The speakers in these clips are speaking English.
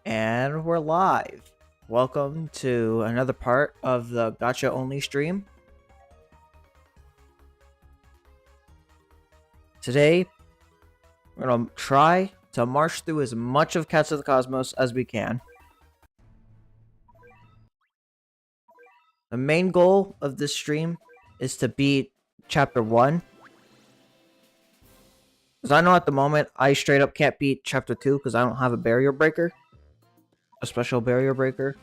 And we're live. Welcome to another part of the Gacha Only stream. Today, we're going to try to march through as much of Cats of the Cosmos as we can. The main goal of this stream is to beat Chapter 1. Because I know at the moment, I straight up can't beat Chapter 2 because I don't have a barrier breaker. A special barrier breaker.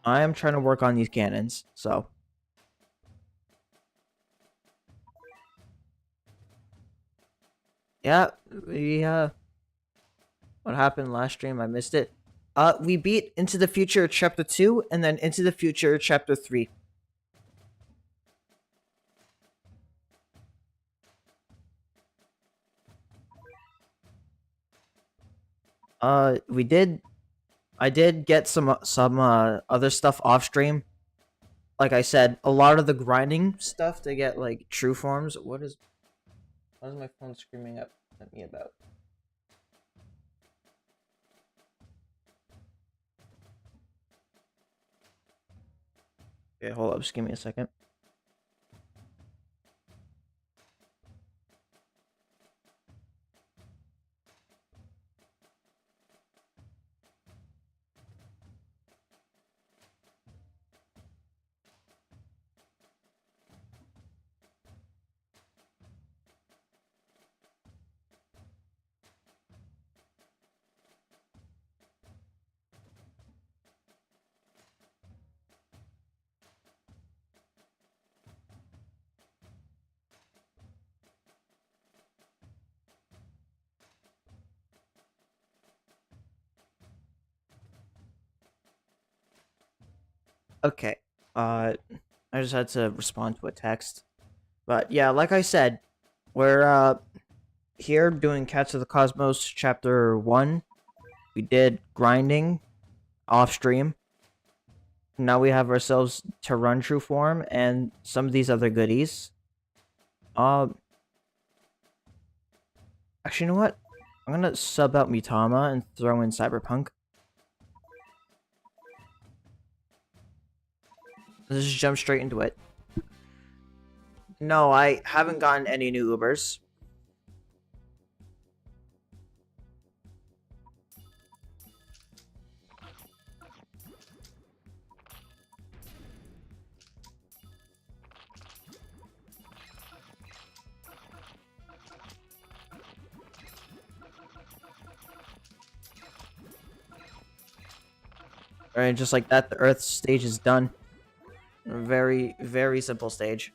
I am trying to work on these cannons, so. Yeah, what happened last stream? I missed it. We beat Into the Future Chapter 2 and then Into the Future Chapter 3. I did get some other stuff off stream. Like I said, a lot of the grinding stuff to get like true forms. What is my phone screaming at me about? Okay, hold up, just give me a second. Okay. I just had to respond to a text. But yeah, like I said, we're here doing Cats of the Cosmos Chapter 1. We did grinding off stream. Now we have ourselves to run true form and some of these other goodies. Actually, you know what? I'm gonna sub out Mitama and throw in Cyberpunk. Let's just jump straight into it. No, I haven't gotten any new Ubers. Alright, just like that, the Earth stage is done. A very, very simple stage.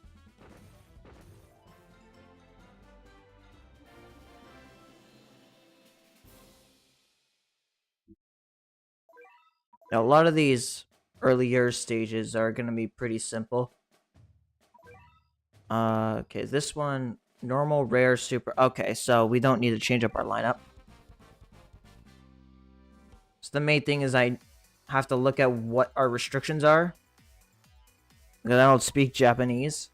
Now, a lot of these earlier stages are going to be pretty simple. Okay, this one, normal, rare, super. Okay, so we don't need to change up our lineup. So the main thing is I have to look at what our restrictions are. Because I don't speak Japanese.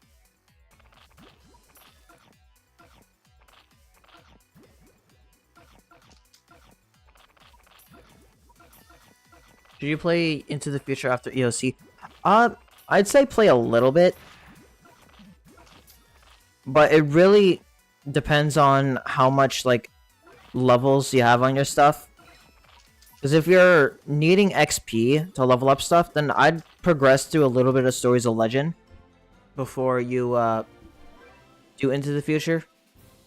Did you play Into the Future after EOC? I'd say play a little bit. But it really depends on how much, like, levels you have on your stuff. Because if you're needing XP to level up stuff, then I'd progress through a little bit of Stories of Legend before you, do Into the Future.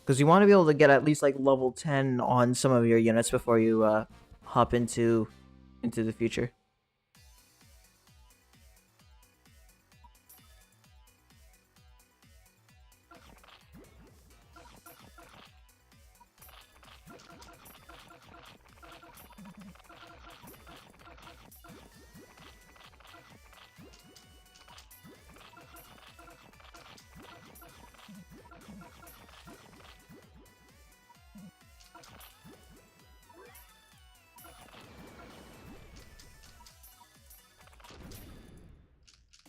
Because you want to be able to get at least, like, level 10 on some of your units before you, hop into the future.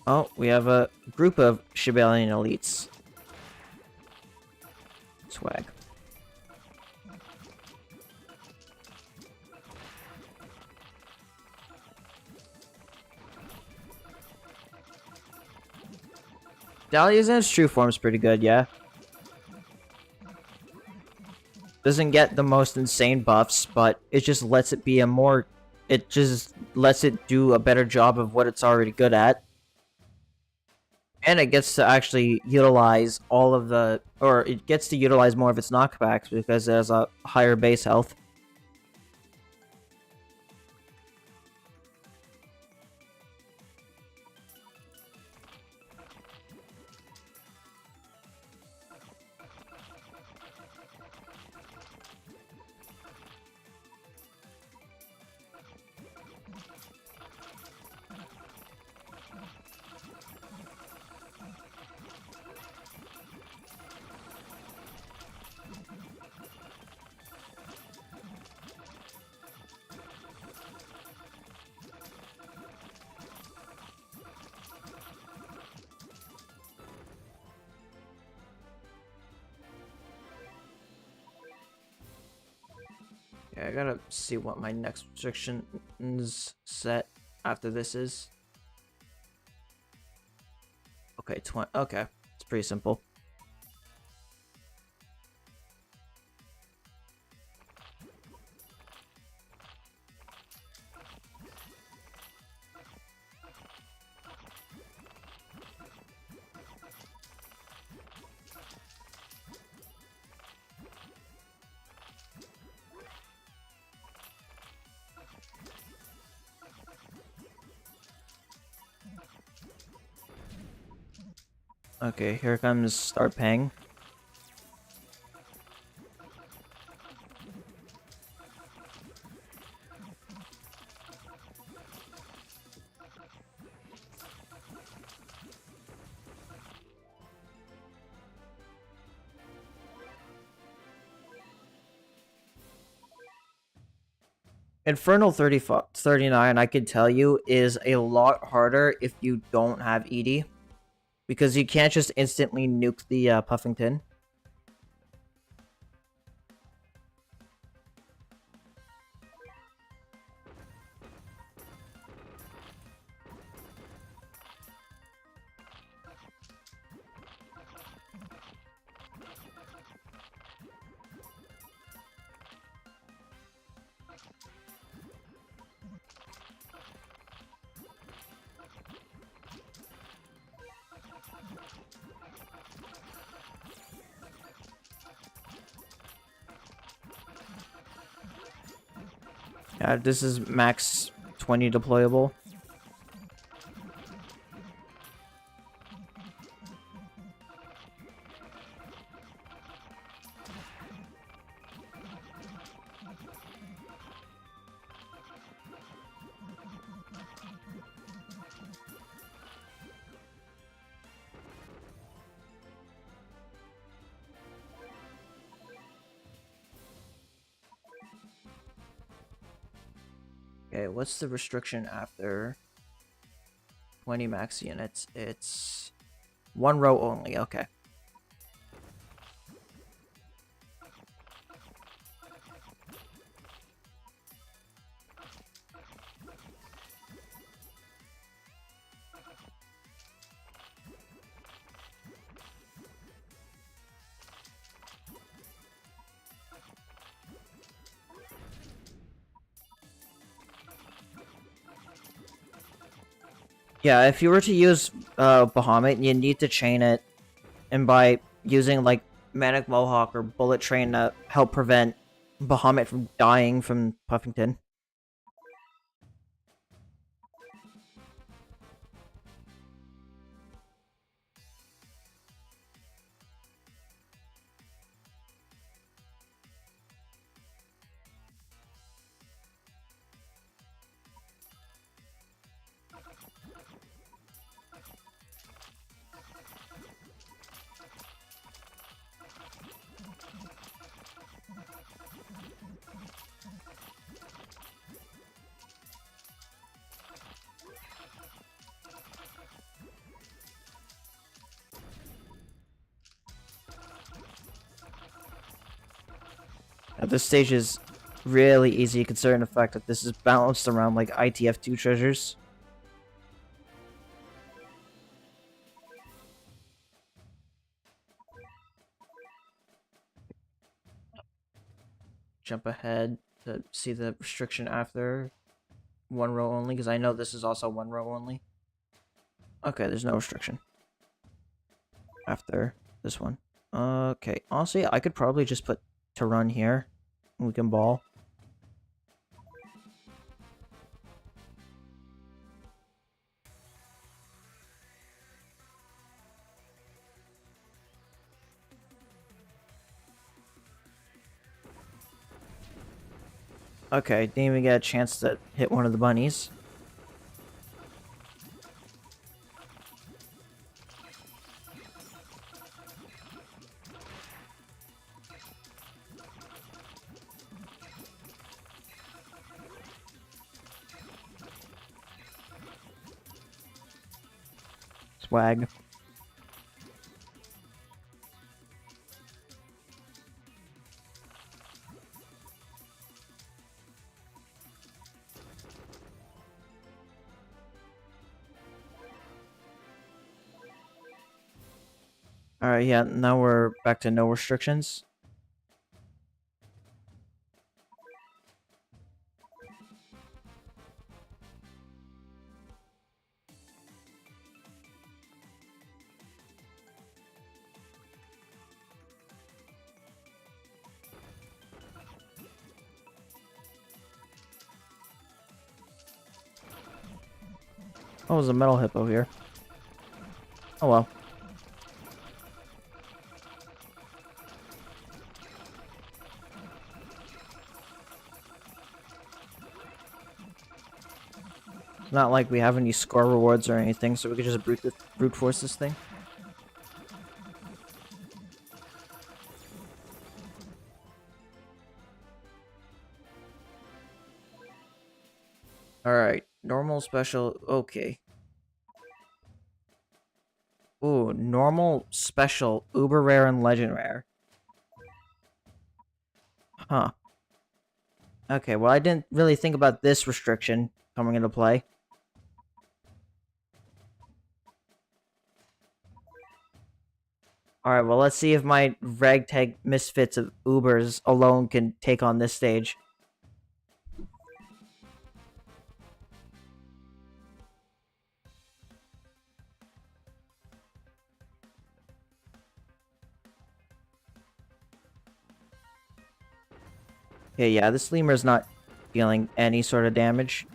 Oh, we have a group of Shibalian elites. Swag. Dahlia's in its true form's pretty good, yeah. Doesn't get the most insane buffs, but it just lets it be a more... It just lets it do a better job of what it's already good at. And it gets to actually utilize all of the... Or it gets to utilize more of its knockbacks because it has a higher base health. Yeah, I gotta see what my next restrictions set after this is. Okay, 20. Okay, it's pretty simple. Okay, here comes Start Paying. Infernal 39, I could tell you, is a lot harder if you don't have ED. Because you can't just instantly nuke the Puffington. Yeah, this is max 20 deployable. Okay, what's the restriction after 20 max units? It's one row only, okay. Yeah, if you were to use Bahamut, you need to chain it, and by using like Manic Mohawk or Bullet Train to help prevent Bahamut from dying from Puffington. Now, this stage is really easy considering the fact that this is balanced around like ITF2 treasures. jump ahead to see the restriction after one row only, because I know this is also one row only. Okay, there's no restriction after this one. Okay, honestly, I could probably just put to run here, and we can ball. Okay, didn't even get a chance to hit one of the bunnies. Swag. Alright, yeah, now we're back to no restrictions. Oh, there's a metal hippo here. Oh well. It's not like we have any score rewards or anything, so we could just brute force this thing. Alright, normal, special, okay. Ooh, normal, special, uber rare, and legend rare. Huh. Okay, well I didn't really think about this restriction coming into play. Alright, well let's see if my ragtag misfits of Ubers alone can take on this stage. Okay, yeah, this lemur's not dealing any sort of damage.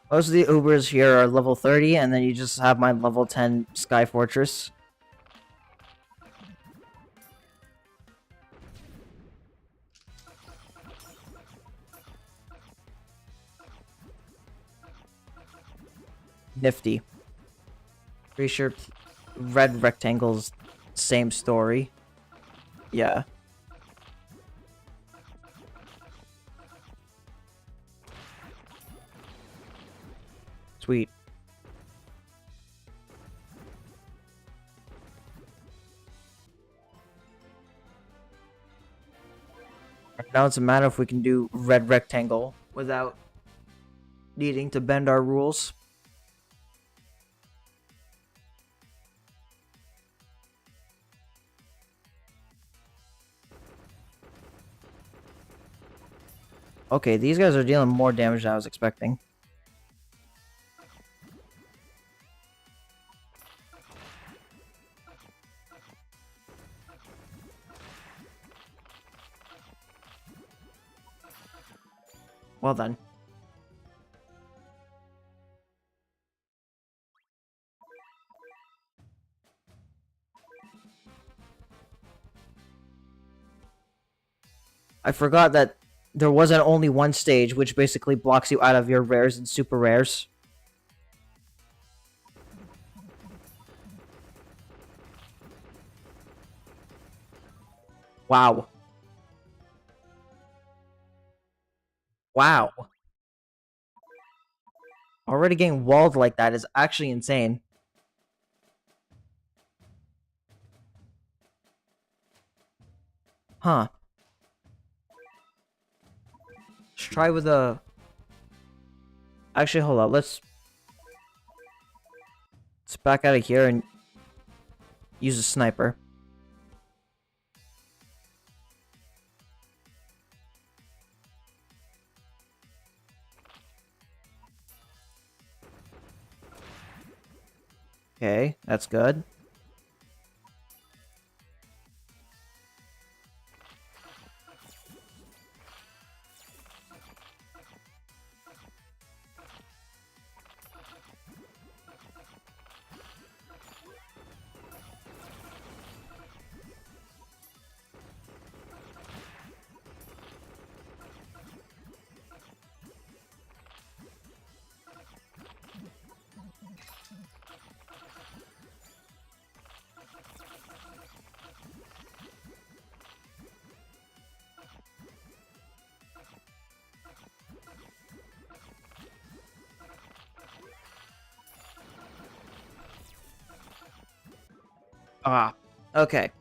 Most of the Ubers here are level 30, and then you just have my level 10 Sky Fortress. Nifty. Pretty sure red rectangle's same story. Yeah. Sweet. Now it's a matter if we can do red rectangle without needing to bend our rules. Okay, these guys are dealing more damage than I was expecting. Well then. I forgot that there wasn't only one stage, which basically blocks you out of your rares and super rares. Wow. Wow. Already getting walled like that is actually insane. Huh. Let's try with a... Actually, hold up. Let's back out of here and use a sniper. Okay, that's good. Ah, okay.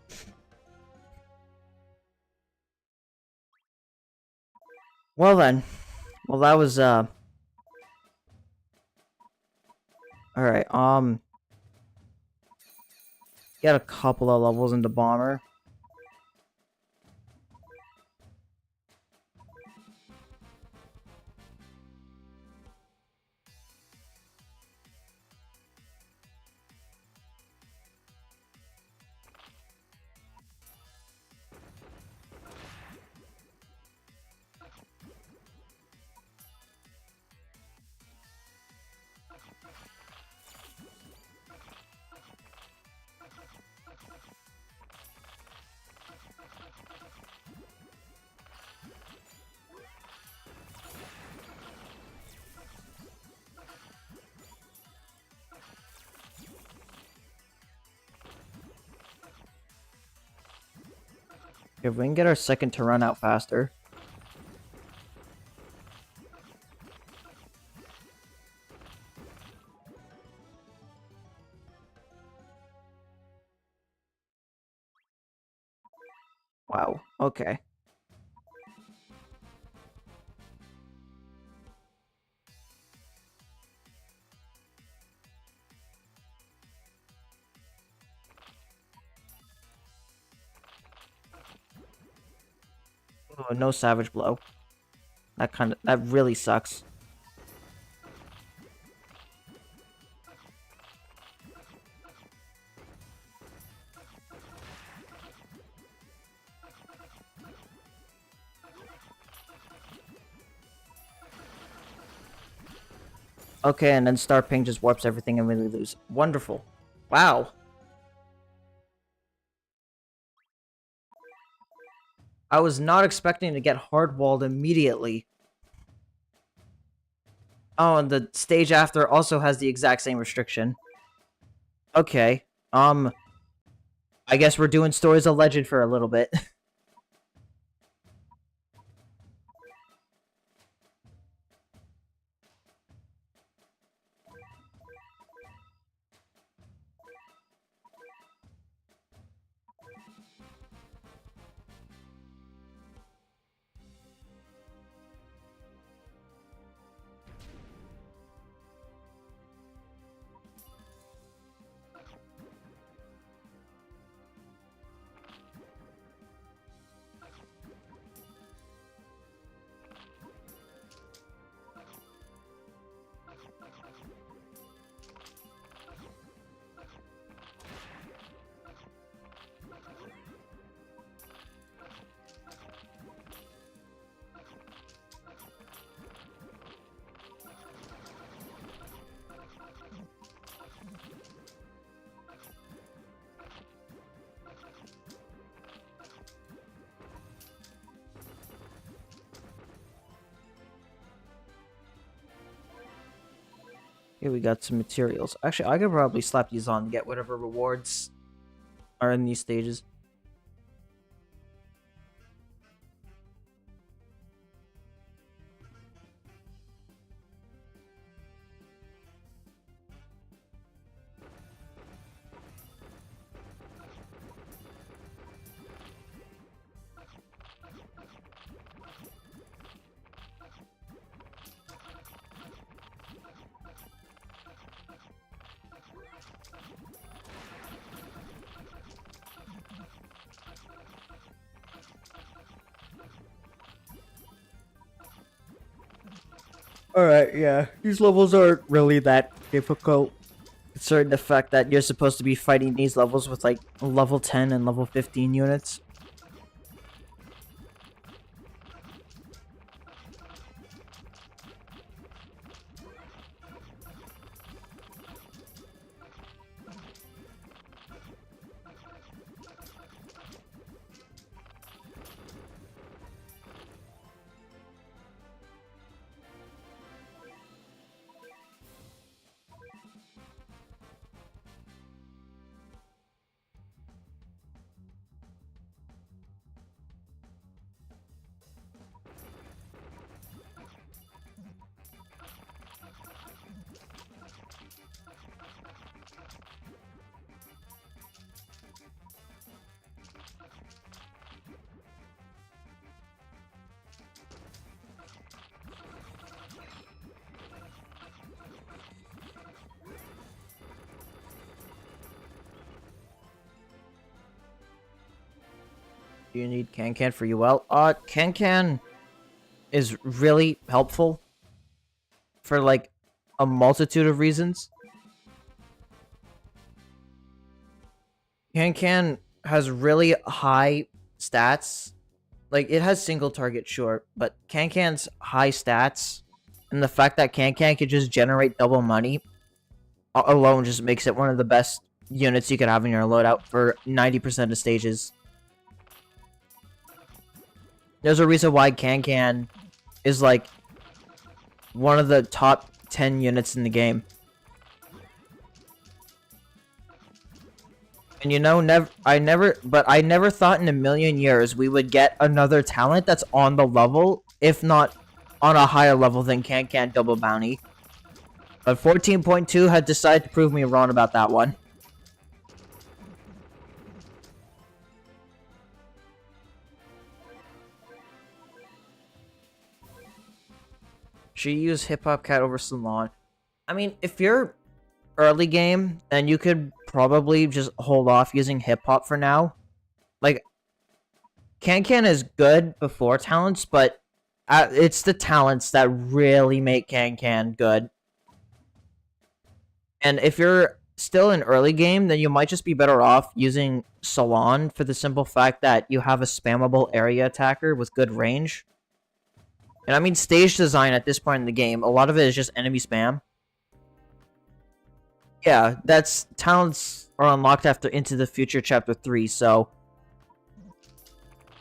Well then. Well, that was, Alright, get a couple of levels into Bomber. If we can get our second to run out faster. Wow, okay. Oh, no Savage Blow. That really sucks. Okay, and then Star Ping just warps everything and we lose. Wonderful. Wow. I was not expecting to get hardwalled immediately. Oh, and the stage after also has the exact same restriction. Okay. I guess we're doing Stories of Legend for a little bit. Here we got some materials. Actually, I could probably slap these on to get whatever rewards are in these stages. Alright, yeah. These levels aren't really that difficult. Considering the fact that you're supposed to be fighting these levels with like level 10 and level 15 units. Do you need Can for UL? Can is really helpful for like a multitude of reasons. Can has really high stats. Like, it has single target, sure, but Can's high stats and the fact that Can can just generate double money alone just makes it one of the best units you could have in your loadout for 90% of stages. There's a reason why Can is like one of the top 10 units in the game. And you know, I never thought in a million years we would get another talent that's on the level, if not on a higher level than Can Double Bounty. But 14.2 had decided to prove me wrong about that one. She used Hip Hop Cat over Salon. I mean, if you're early game, then you could probably just hold off using Hip Hop for now. Like, Can is good before talents, but it's the talents that really make Can good. And if you're still in early game, then you might just be better off using Salon for the simple fact that you have a spammable area attacker with good range. And I mean, stage design at this point in the game, a lot of it is just enemy spam. Yeah, that's talents are unlocked after Into the Future Chapter 3, so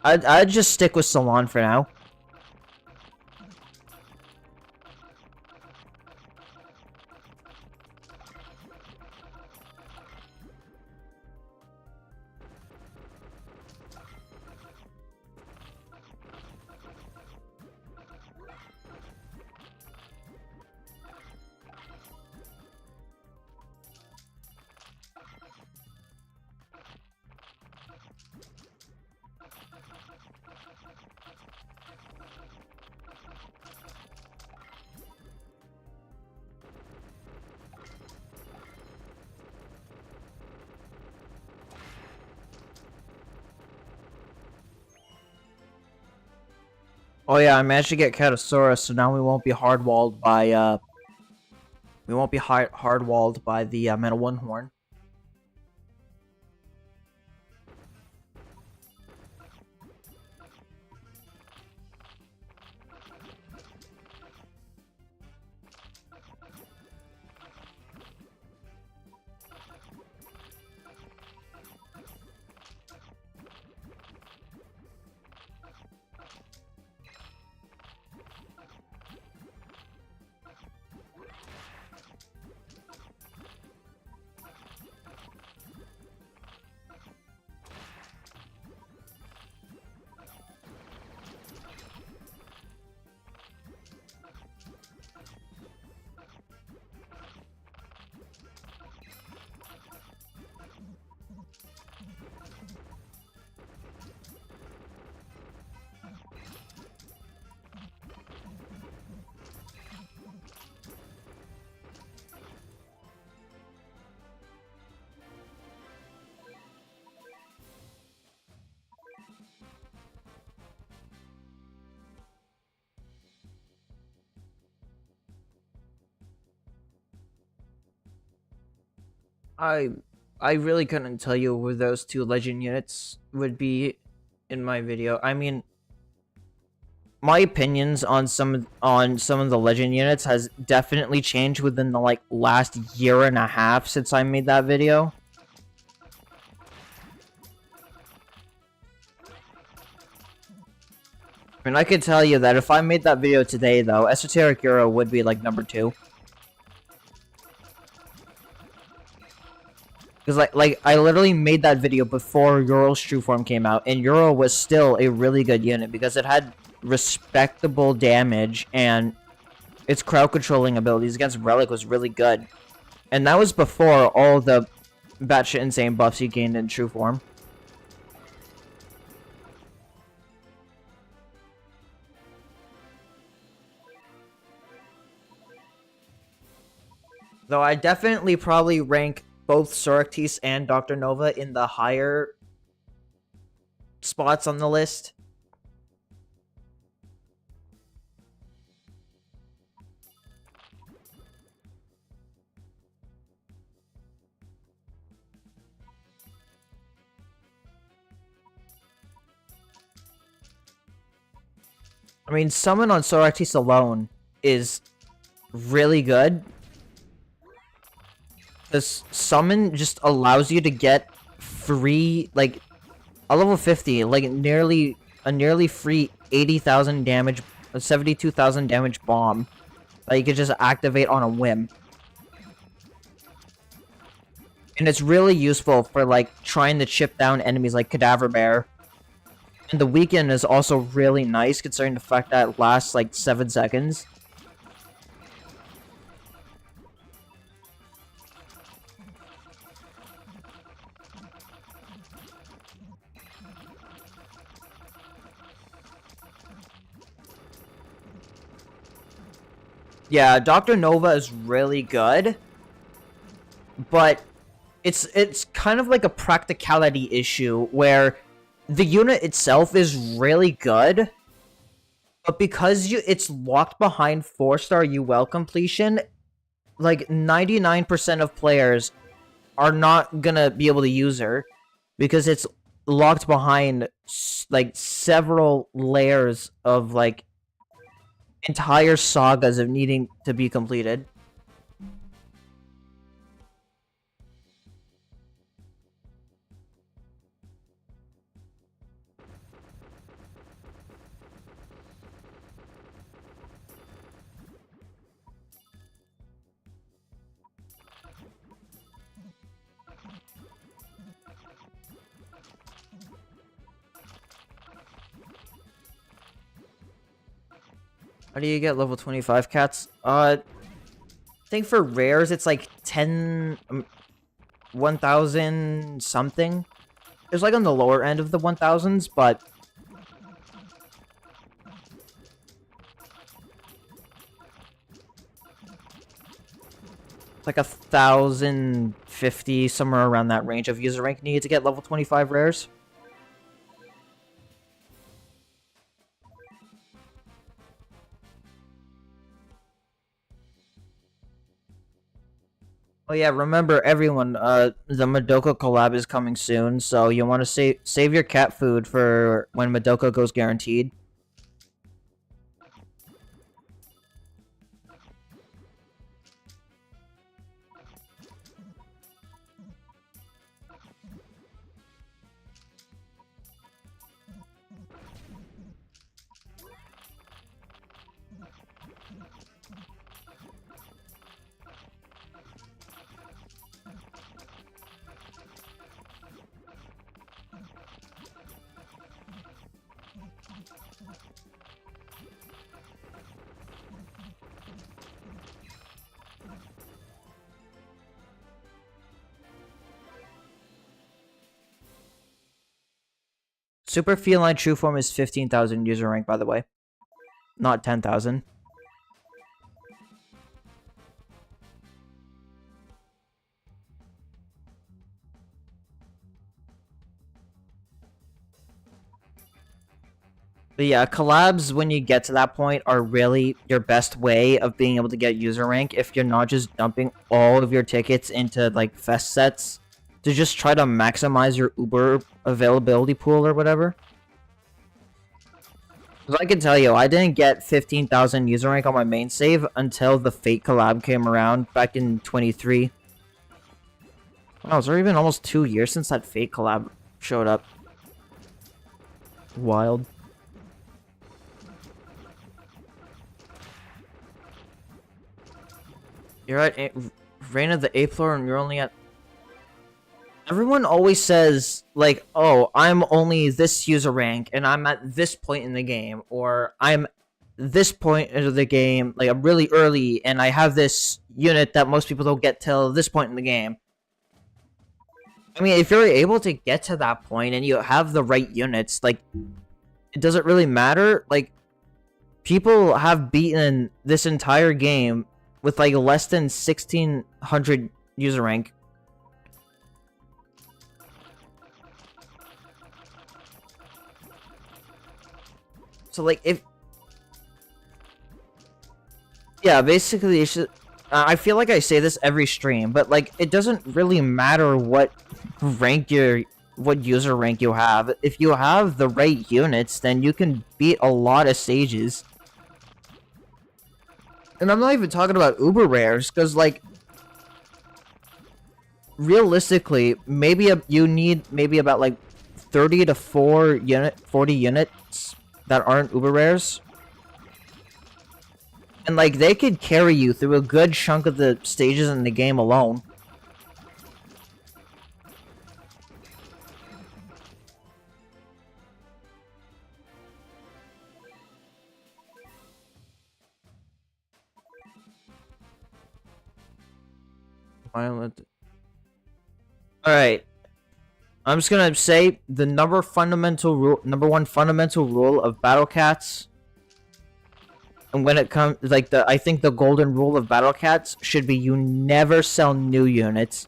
I'd just stick with Salon for now. Oh yeah, I managed to get Katasaurus, so now we won't be hard-walled by, hard-walled by the, Metal One Horn. I I really couldn't tell you where those two legend units would be in my video. I mean, my opinions on some of the legend units has definitely changed within the like last year and a half since I made that video. I mean, I could tell you that if I made that video today, though, Esoteric Euro would be like number 2. Because like I literally made that video before Euro's true form came out, and Euro was still a really good unit because it had respectable damage and its crowd controlling abilities against Relic was really good. And that was before all the batshit insane buffs he gained in true form. Though I definitely probably rank both Soractis and Dr. Nova in the higher spots on the list. I mean, Summon on Soractis alone is really good. This Summon just allows you to get free, like, a level 50, like, nearly free 80,000 damage, 72,000 damage bomb that you could just activate on a whim. And it's really useful for, like, trying to chip down enemies like Cadaver Bear. And the weekend is also really nice, considering the fact that it lasts, like, 7 seconds. Yeah, Dr. Nova is really good, but it's kind of like a practicality issue where the unit itself is really good, but because it's locked behind 4-star UL completion, like 99% of players are not gonna be able to use her because it's locked behind like several layers of like entire sagas of needing to be completed. How do you get level 25 cats? I think for rares it's like 10 1,000 something. It's like on the lower end of the 1,000s, but it's like 1,050, somewhere around that range of user rank needed to get level 25 rares. Oh yeah, remember everyone, the Madoka collab is coming soon, so you want to save your cat food for when Madoka goes guaranteed. Super Feline True Form is 15,000 user rank, by the way. Not 10,000. But yeah, collabs when you get to that point are really your best way of being able to get user rank if you're not just dumping all of your tickets into like fest sets to just try to maximize your Uber availability pool or whatever. 'Cause I can tell you, I didn't get 15,000 user rank on my main save until the Fate collab came around back in 23. Wow, it's already been almost 2 years since that Fate collab showed up. Wild. You're at Reign of the 8th floor and you're only at... Everyone always says, like, oh, I'm only this user rank and I'm at this point in the game, or I'm this point of the game, like, I'm really early and I have this unit that most people don't get till this point in the game. I mean, if you're able to get to that point and you have the right units, like, it doesn't really matter. Like, people have beaten this entire game with, like, less than 1,600 user rank. So, like, if... Yeah, basically, you should... I feel like I say this every stream, but, like, it doesn't really matter what rank what user rank you have. If you have the right units, then you can beat a lot of stages. And I'm not even talking about uber rares, because, like, realistically, maybe you need maybe about, like, 30 to 40 units that aren't uber rares. And, like, they could carry you through a good chunk of the stages in the game alone. Violent. Alright. I'm just gonna say the number one fundamental rule of Battle Cats. And when it comes, like, I think the golden rule of Battle Cats should be you never sell new units.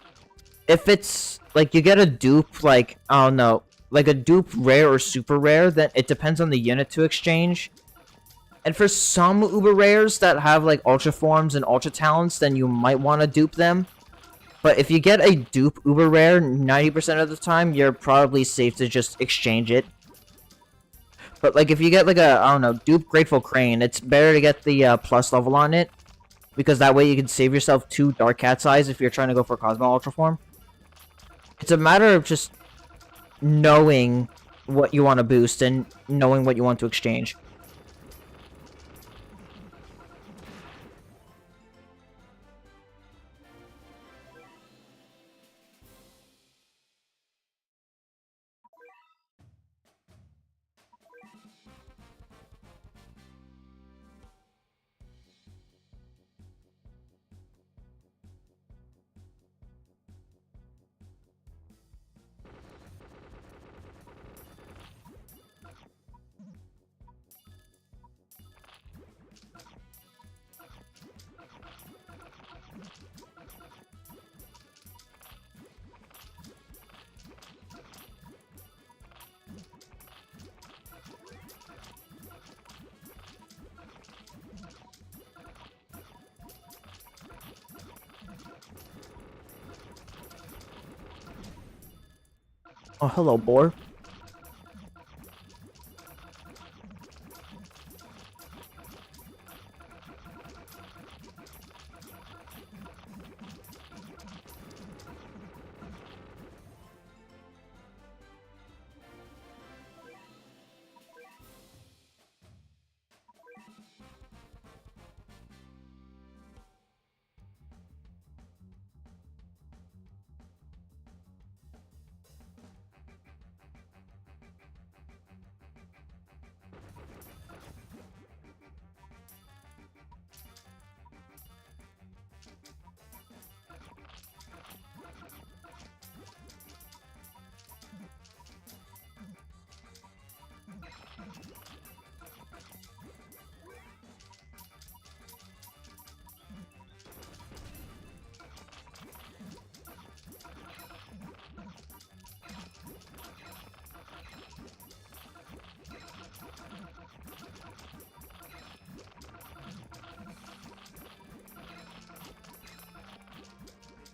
If it's, like, you get a dupe, like, I don't know, like a dupe rare or super rare, then it depends on the unit to exchange. And for some uber rares that have, like, ultra forms and ultra talents, then you might want to dupe them. But if you get a dupe uber rare, 90% of the time, you're probably safe to just exchange it. But, like, if you get, like, I don't know, dupe Grateful Crane, it's better to get the plus level on it. Because that way you can save yourself 2 Dark Cat's Eyes if you're trying to go for Cosmo Ultra Form. It's a matter of just knowing what you want to boost and knowing what you want to exchange. Oh, hello, boar.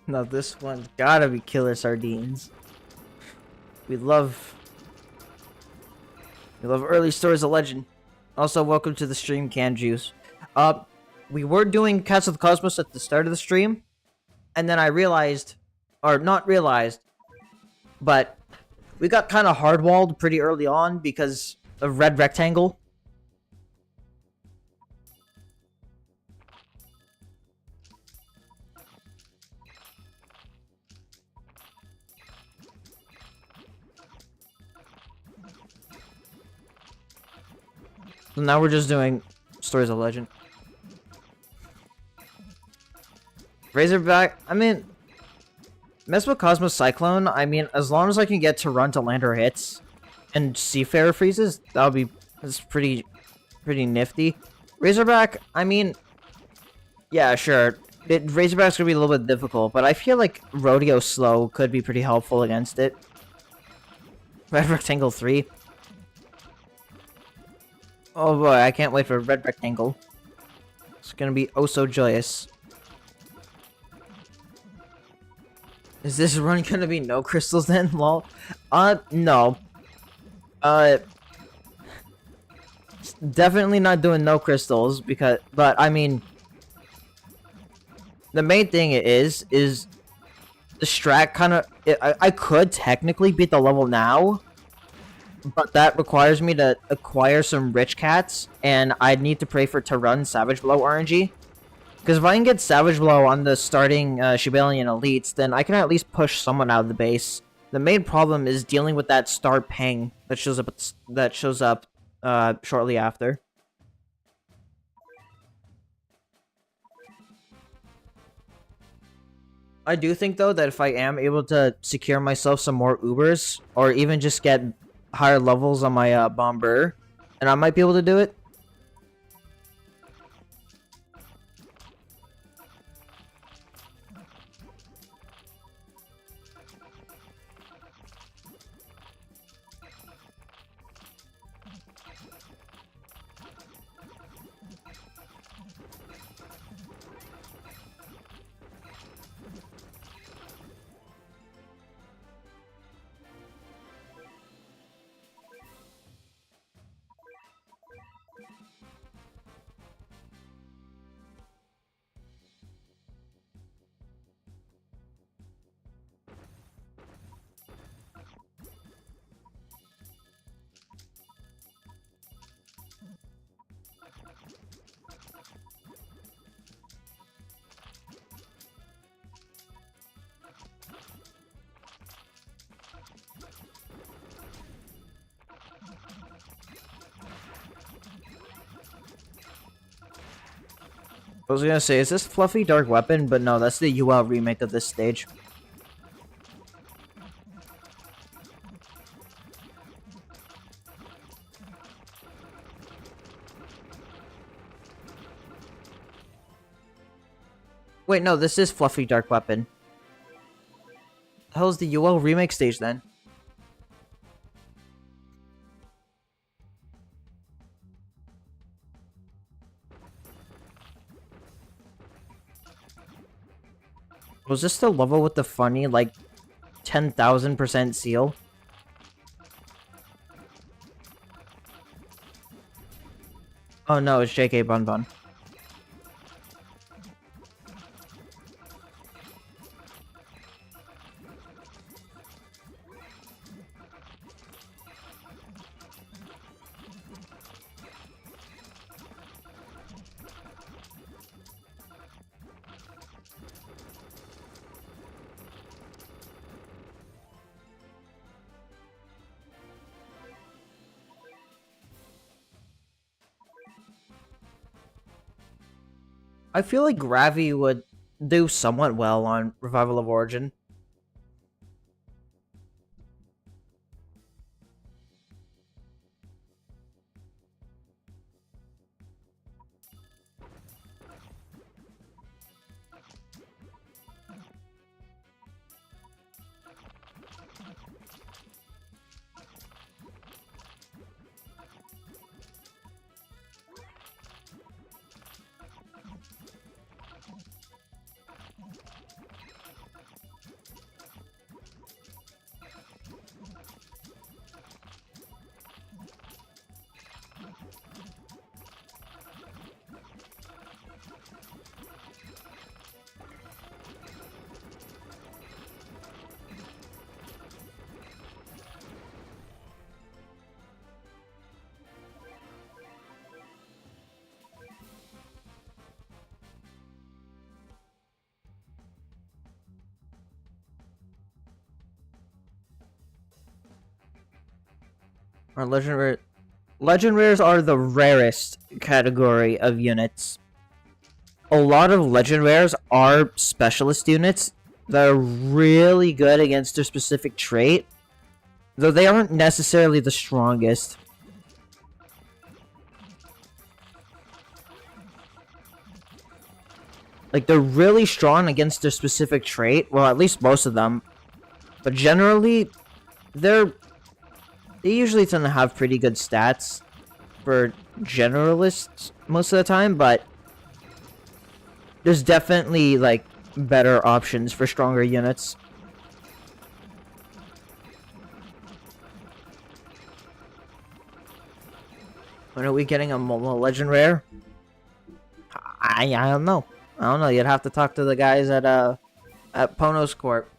No, this one's gotta be killer sardines. We love early stories of legend. Also, welcome to the stream, Canned Juice. We were doing Cats of the Cosmos at the start of the stream, and then I realized, or not realized, but we got kind of hardwalled pretty early on because of Red Rectangle. So now we're just doing Stories of Legend. Razorback, I mean, mess with Cosmos Cyclone, I mean, as long as I can get to run to land her hits and Seafarer freezes, that's pretty nifty. Razorback, I mean, yeah, sure. Razorback's gonna be a little bit difficult, but I feel like Rodeo Slow could be pretty helpful against it. Red Rectangle 3. Oh boy, I can't wait for Red Rectangle. It's gonna be oh so joyous. Is this run gonna be no crystals then, lol? No. Definitely not doing no crystals, but I mean, the main thing is the strat kind of, I could technically beat the level now, but that requires me to acquire some rich cats, and I'd need to pray for to run Savage Blow RNG. Because if I can get Savage Blow on the starting Shibalian elites, then I can at least push someone out of the base. The main problem is dealing with that star ping that shows up shortly after. I do think though that if I am able to secure myself some more Ubers, or even just get higher levels on my Bomber, and I might be able to do it. I was gonna say, is this Fluffy Dark Weapon? But no, that's the UL remake of this stage. Wait, no, this is Fluffy Dark Weapon. The hell is the UL remake stage then? Was this the level with the funny, like, 10,000% seal? Oh no, it's JK Bun Bun. I feel like Ravi would do somewhat well on Revival of Origin. Or legend rare. Legend rares are the rarest category of units. A lot of legend rares are specialist units that are really good against their specific trait, though they aren't necessarily the strongest. Like, they're really strong against their specific trait, well, at least most of them, but generally, they usually tend to have pretty good stats for generalists most of the time, but there's definitely, like, better options for stronger units. When are we getting a Momo Legend Rare? I don't know. I don't know. You'd have to talk to the guys at Ponos Corp.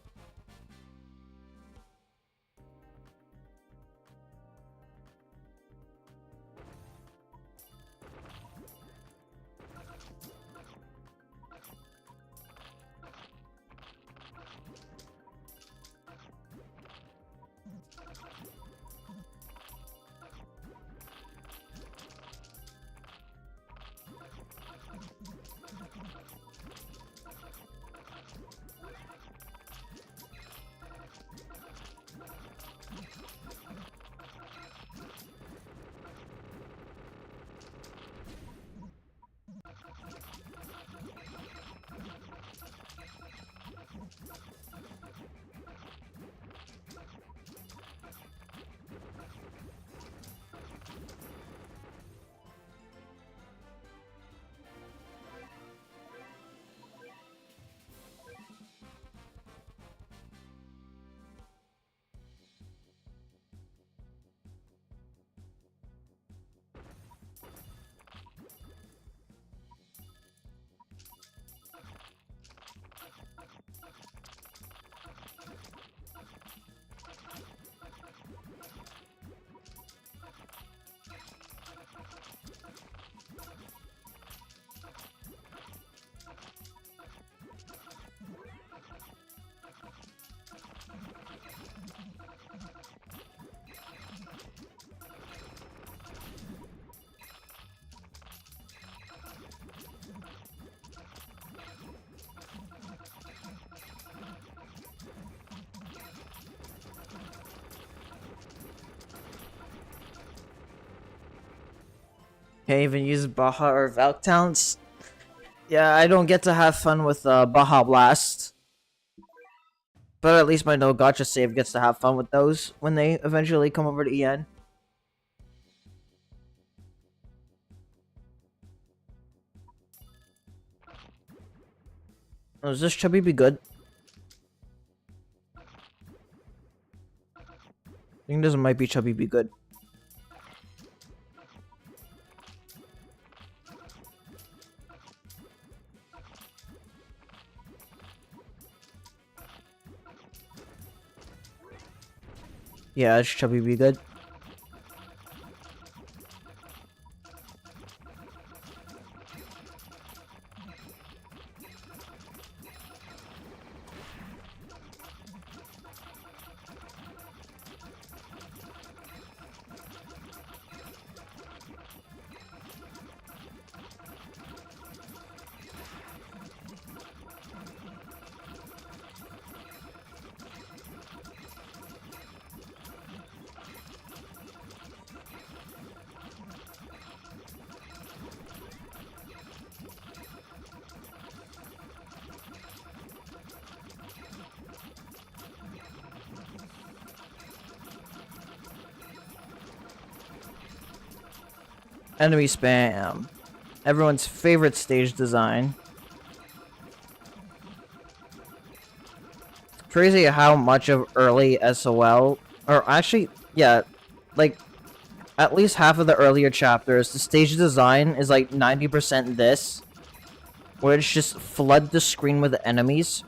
Can't even use Baja or Valk talents. Yeah, I don't get to have fun with Baja Blast. But at least my No Gacha save gets to have fun with those when they eventually come over to EN. Oh, is this Chubby be good? I think this might be Chubby be good. Yeah, it's Chubby be good. Enemy spam. Everyone's favorite stage design. It's crazy how much of early SOL, or actually, yeah, like, at least half of the earlier chapters, the stage design is like 90% this, where it's just flood the screen with enemies.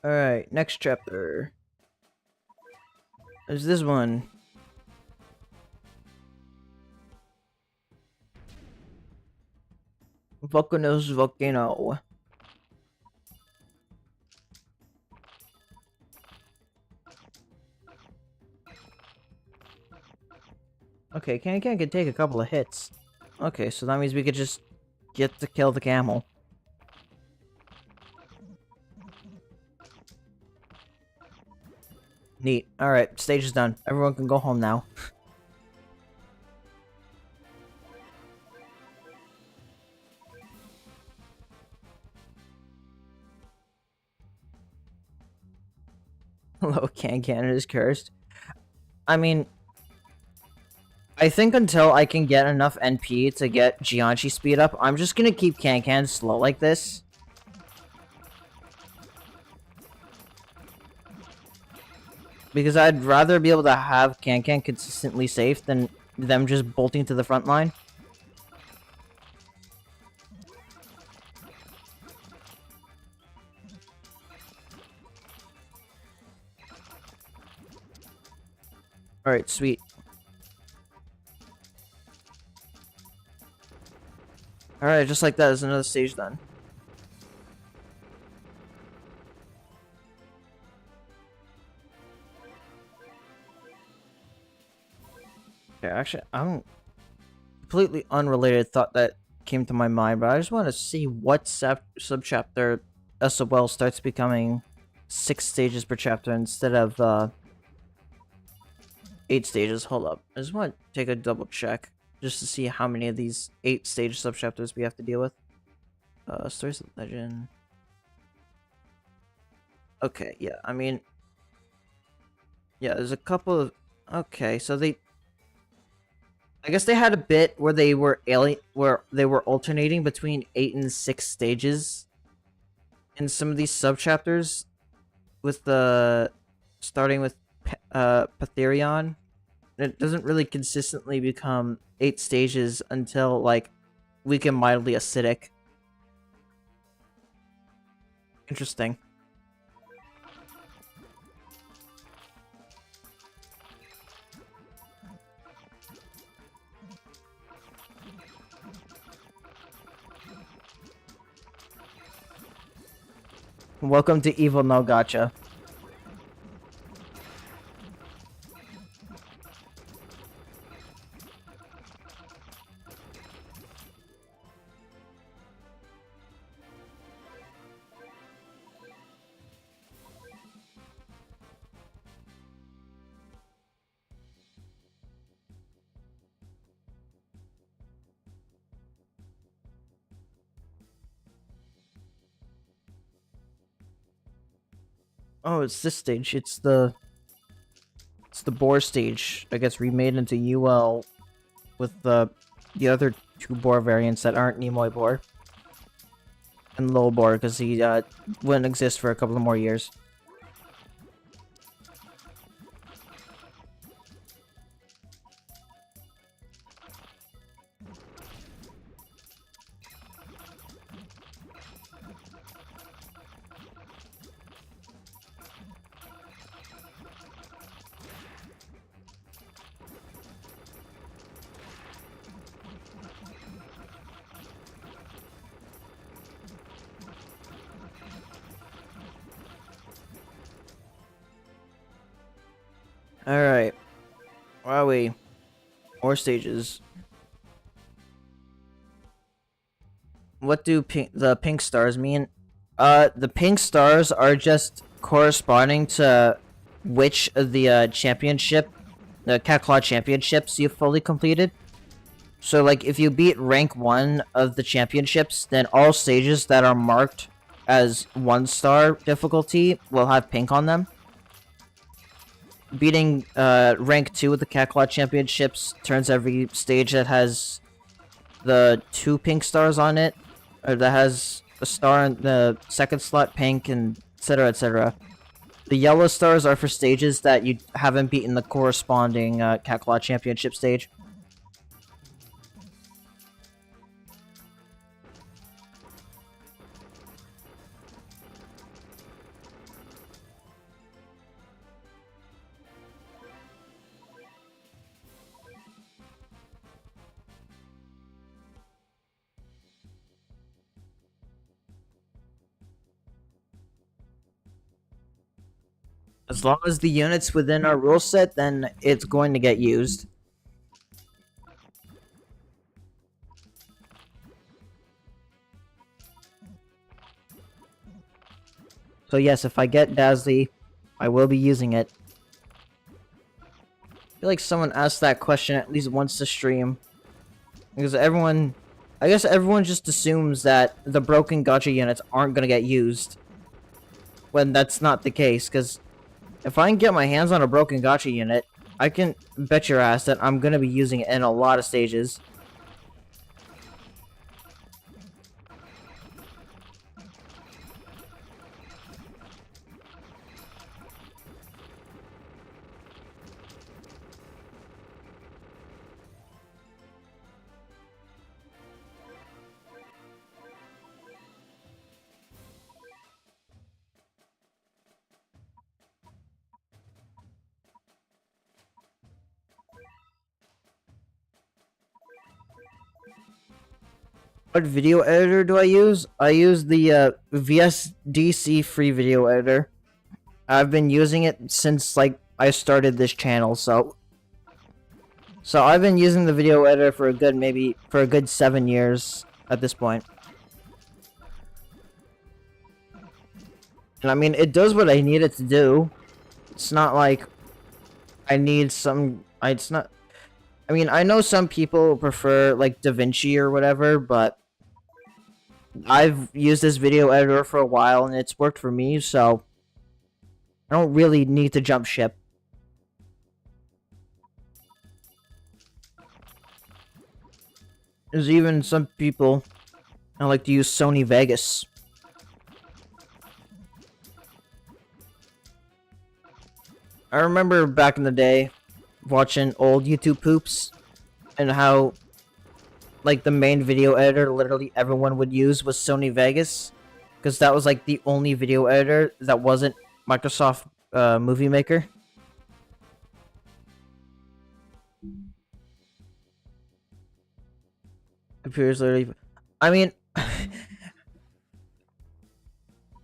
Alright, next chapter. There's this one. Volcano's Volcano. Okay, Can could take a couple of hits. Okay, so that means we could just get to kill the camel. Neat. Alright, stage is done. Everyone can go home now. Hello, Can is cursed. I mean, I think until I can get enough NP to get Gianchi speed up, I'm just gonna keep Can slow like this. Because I'd rather be able to have Can consistently safe than them just bolting to the front line. Alright, sweet. Alright, just like that is another stage done. Okay, actually, I'm completely unrelated thought that came to my mind, but I just want to see what subchapter SOL starts becoming 6 stages per chapter instead of 8 stages. Hold up. I just want to take a double check just to see how many of these 8 stage subchapters we have to deal with. Stories of Legend. Okay, yeah, I mean... Yeah, there's a couple of... Okay, so I guess they had a bit where they were alternating between 8 and 6 stages in some of these subchapters, with the starting with Patherion. It doesn't really consistently become 8 stages until like weak and mildly acidic. Interesting. Welcome to Evil No Gacha. Oh, it's this stage. It's the boar stage that gets remade into UL with the other 2 boar variants that aren't Nimoy boar. And low boar because he wouldn't exist for a couple of more years. Alright. Where are we? More stages. What do the pink stars mean? The pink stars are just corresponding to which of the the Cat Claw championships you've fully completed. So, like, if you beat rank 1 of the championships, then all stages that are marked as 1-star difficulty will have pink on them. Beating rank 2 of the Cat Claw championships turns every stage that has the 2 pink stars on it, or that has a star in the second slot pink, and etc, etc. The yellow stars are for stages that you haven't beaten the corresponding Cat Claw championship stage. As long as the unit's within our rule set, then it's going to get used. So yes, if I get Dazzly, I will be using it. I feel like someone asked that question at least once to stream. Because I guess everyone just assumes that the broken gacha units aren't gonna get used. When that's not the case, because if I can get my hands on a broken gacha unit, I can bet your ass that I'm gonna be using it in a lot of stages. What video editor do I use? I use the VSDC free video editor. I've been using it since like I started this channel, so I've been using the video editor for a good 7 years at this point. And I mean, it does what I need it to do. It's not like I need some. It's not. I mean, I know some people prefer like DaVinci or whatever, but I've used this video editor for a while and it's worked for me, so I don't really need to jump ship. There's even some people that like to use Sony Vegas. I remember back in the day watching old YouTube poops and how like the main video editor literally everyone would use was Sony Vegas, because that was like the only video editor that wasn't Microsoft Movie Maker. Computers literally, I mean,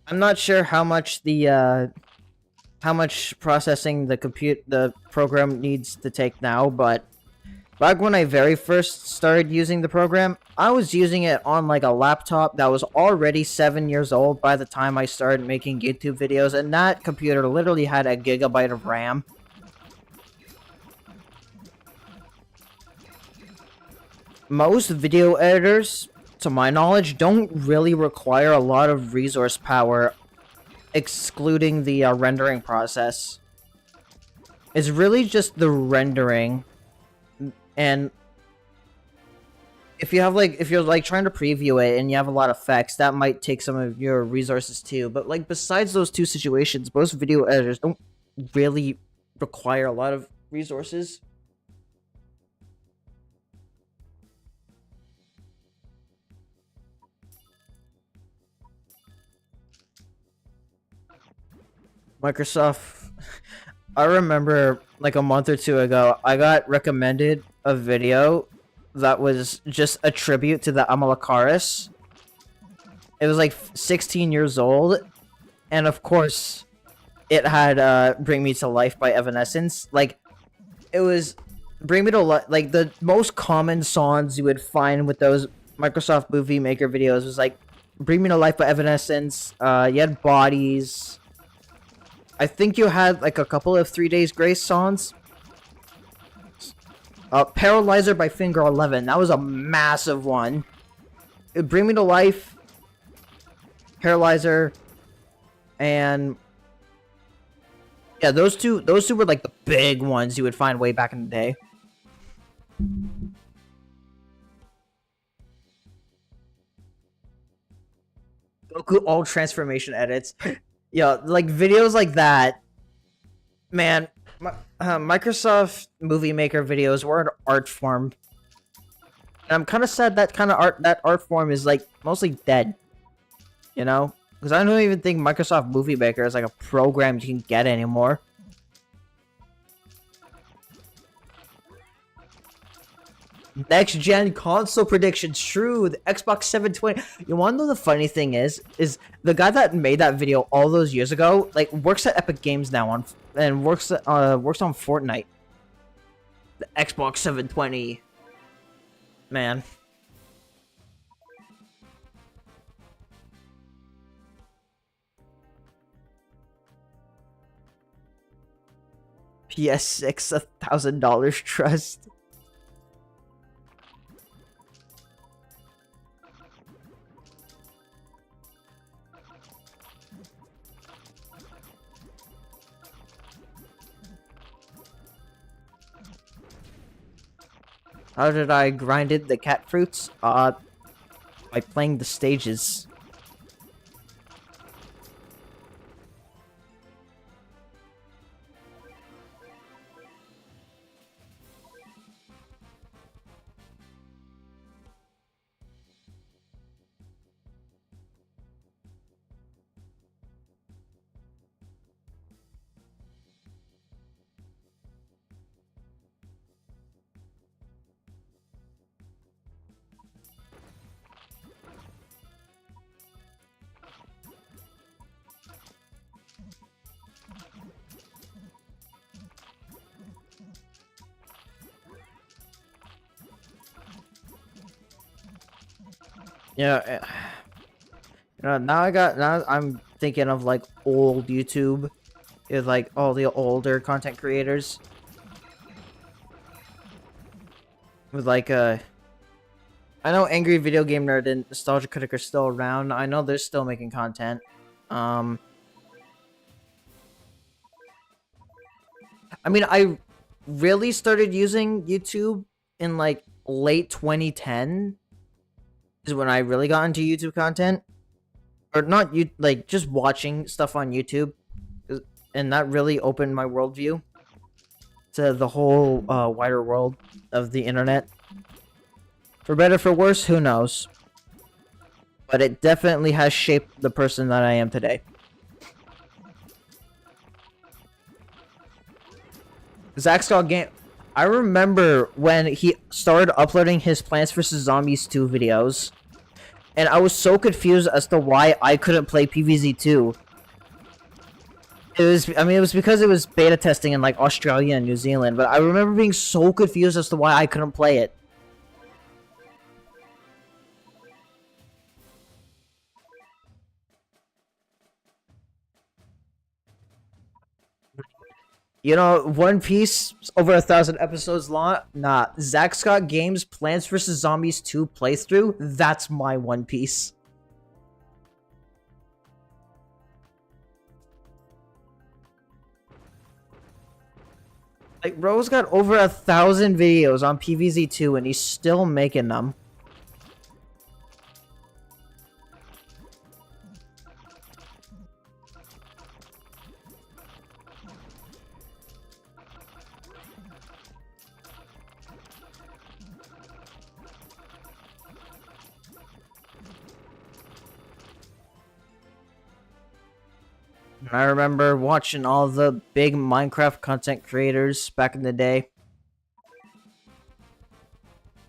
I'm not sure how much how much processing the program needs to take now, but back when I very first started using the program, I was using it on like a laptop that was already 7 years old by the time I started making YouTube videos, and that computer literally had a gigabyte of RAM. Most video editors, to my knowledge, don't really require a lot of resource power, excluding the rendering process. It's really just the rendering. And if you're like trying to preview it and you have a lot of effects, that might take some of your resources too. But like besides those two situations, most video editors don't really require a lot of resources. Microsoft, I remember like a month or two ago, I got recommended a video that was just a tribute to the Amalakaris. It was like 16 years old, and of course, it had Bring Me to Life by Evanescence. Like, it was Bring Me to Life, like the most common songs you would find with those Microsoft Movie Maker videos was like Bring Me to Life by Evanescence, you had Bodies. I think you had like a couple of 3 Days Grace songs. Paralyzer by Finger 11. That was a massive one. Bring Me to Life, Paralyzer, and yeah, those two were like the big ones you would find way back in the day. Goku all transformation edits. Yeah, like videos like that, man. Microsoft Movie Maker videos were an art form, and I'm kind of sad that that art form is like mostly dead. You know, because I don't even think Microsoft Movie Maker is like a program you can get anymore. Next gen console predictions true. The Xbox 720. You want to know the funny thing is the guy that made that video all those years ago, like, works at Epic Games now and works on Fortnite. The Xbox 720. Man. PS6 $1,000 trust. How did I grinded the cat fruits? By playing the stages. Yeah, now I'm thinking of like old YouTube, with like all the older content creators, with like I know Angry Video Game Nerd and Nostalgia Critic are still around. I know they're still making content. I mean, I really started using YouTube in like late 2010 is when I really got into YouTube content. Or not, you like just watching stuff on YouTube, and that really opened my worldview to the whole wider world of the internet. For better, for worse, who knows? But it definitely has shaped the person that I am today. Zach Scott Game. I remember when he started uploading his Plants vs. Zombies 2 videos, and I was so confused as to why I couldn't play PvZ2. It was because it was beta testing in like Australia and New Zealand, but I remember being so confused as to why I couldn't play it. You know, One Piece over 1,000 episodes long. Nah, Zack Scott Games Plants vs. Zombies 2 playthrough. That's my One Piece. Like, bro's got over 1,000 videos on PvZ2 and he's still making them. I remember watching all the big Minecraft content creators back in the day.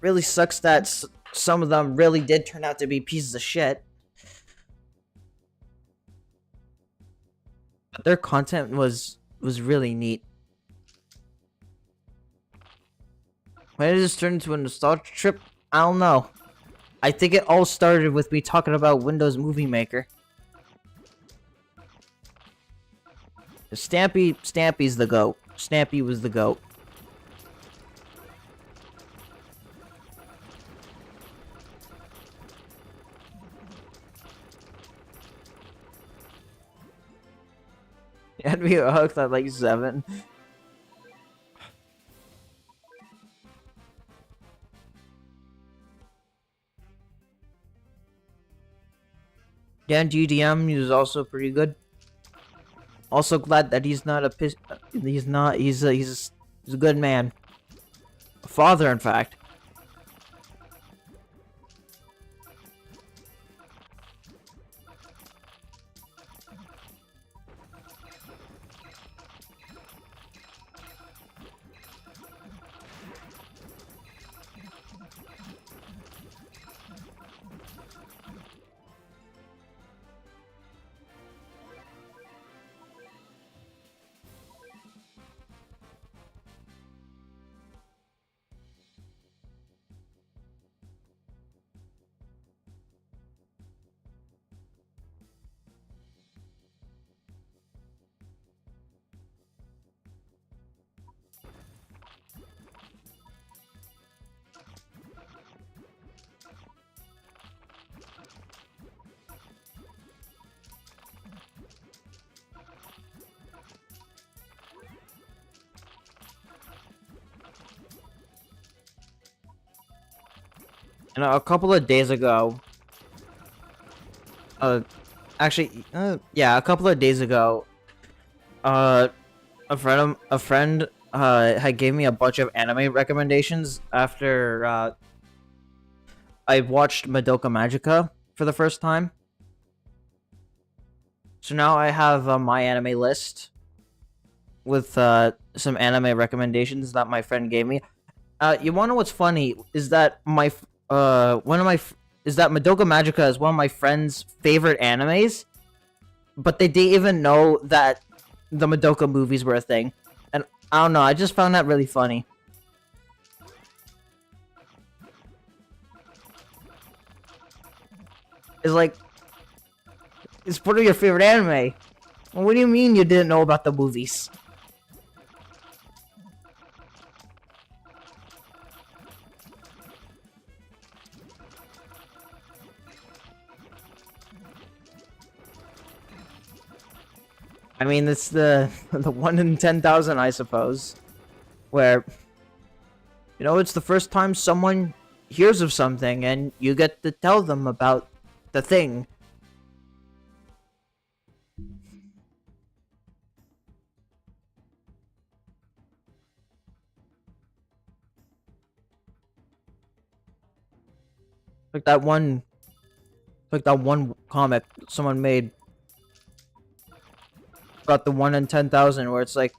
Really sucks that some of them really did turn out to be pieces of shit. But their content was really neat. When did this turn into a nostalgia trip? I don't know. I think it all started with me talking about Windows Movie Maker. Stampy's the GOAT. Stampy was the GOAT. You had me hooked at like 7. Dan GDM is also pretty good. Also glad that he's not a piss. He's not. He's a good man. A father, in fact. A couple of days ago, uh, actually, yeah, a couple of days ago, uh, a friend had gave me a bunch of anime recommendations after I watched Madoka Magica for the first time. So now I have my anime list with some anime recommendations that my friend gave me. You wanna know what's funny is that one of my is that Madoka Magica is one of my friend's favorite animes, but they didn't even know that the Madoka movies were a thing. And I don't know, I just found that really funny. It's like, it's part of your favorite anime. Well, what do you mean you didn't know about the movies? I mean, it's the the 1 in 10,000, I suppose, where it's the first time someone hears of something and you get to tell them about the thing. Like that one, comic someone made about the 1 in 10,000, where it's like,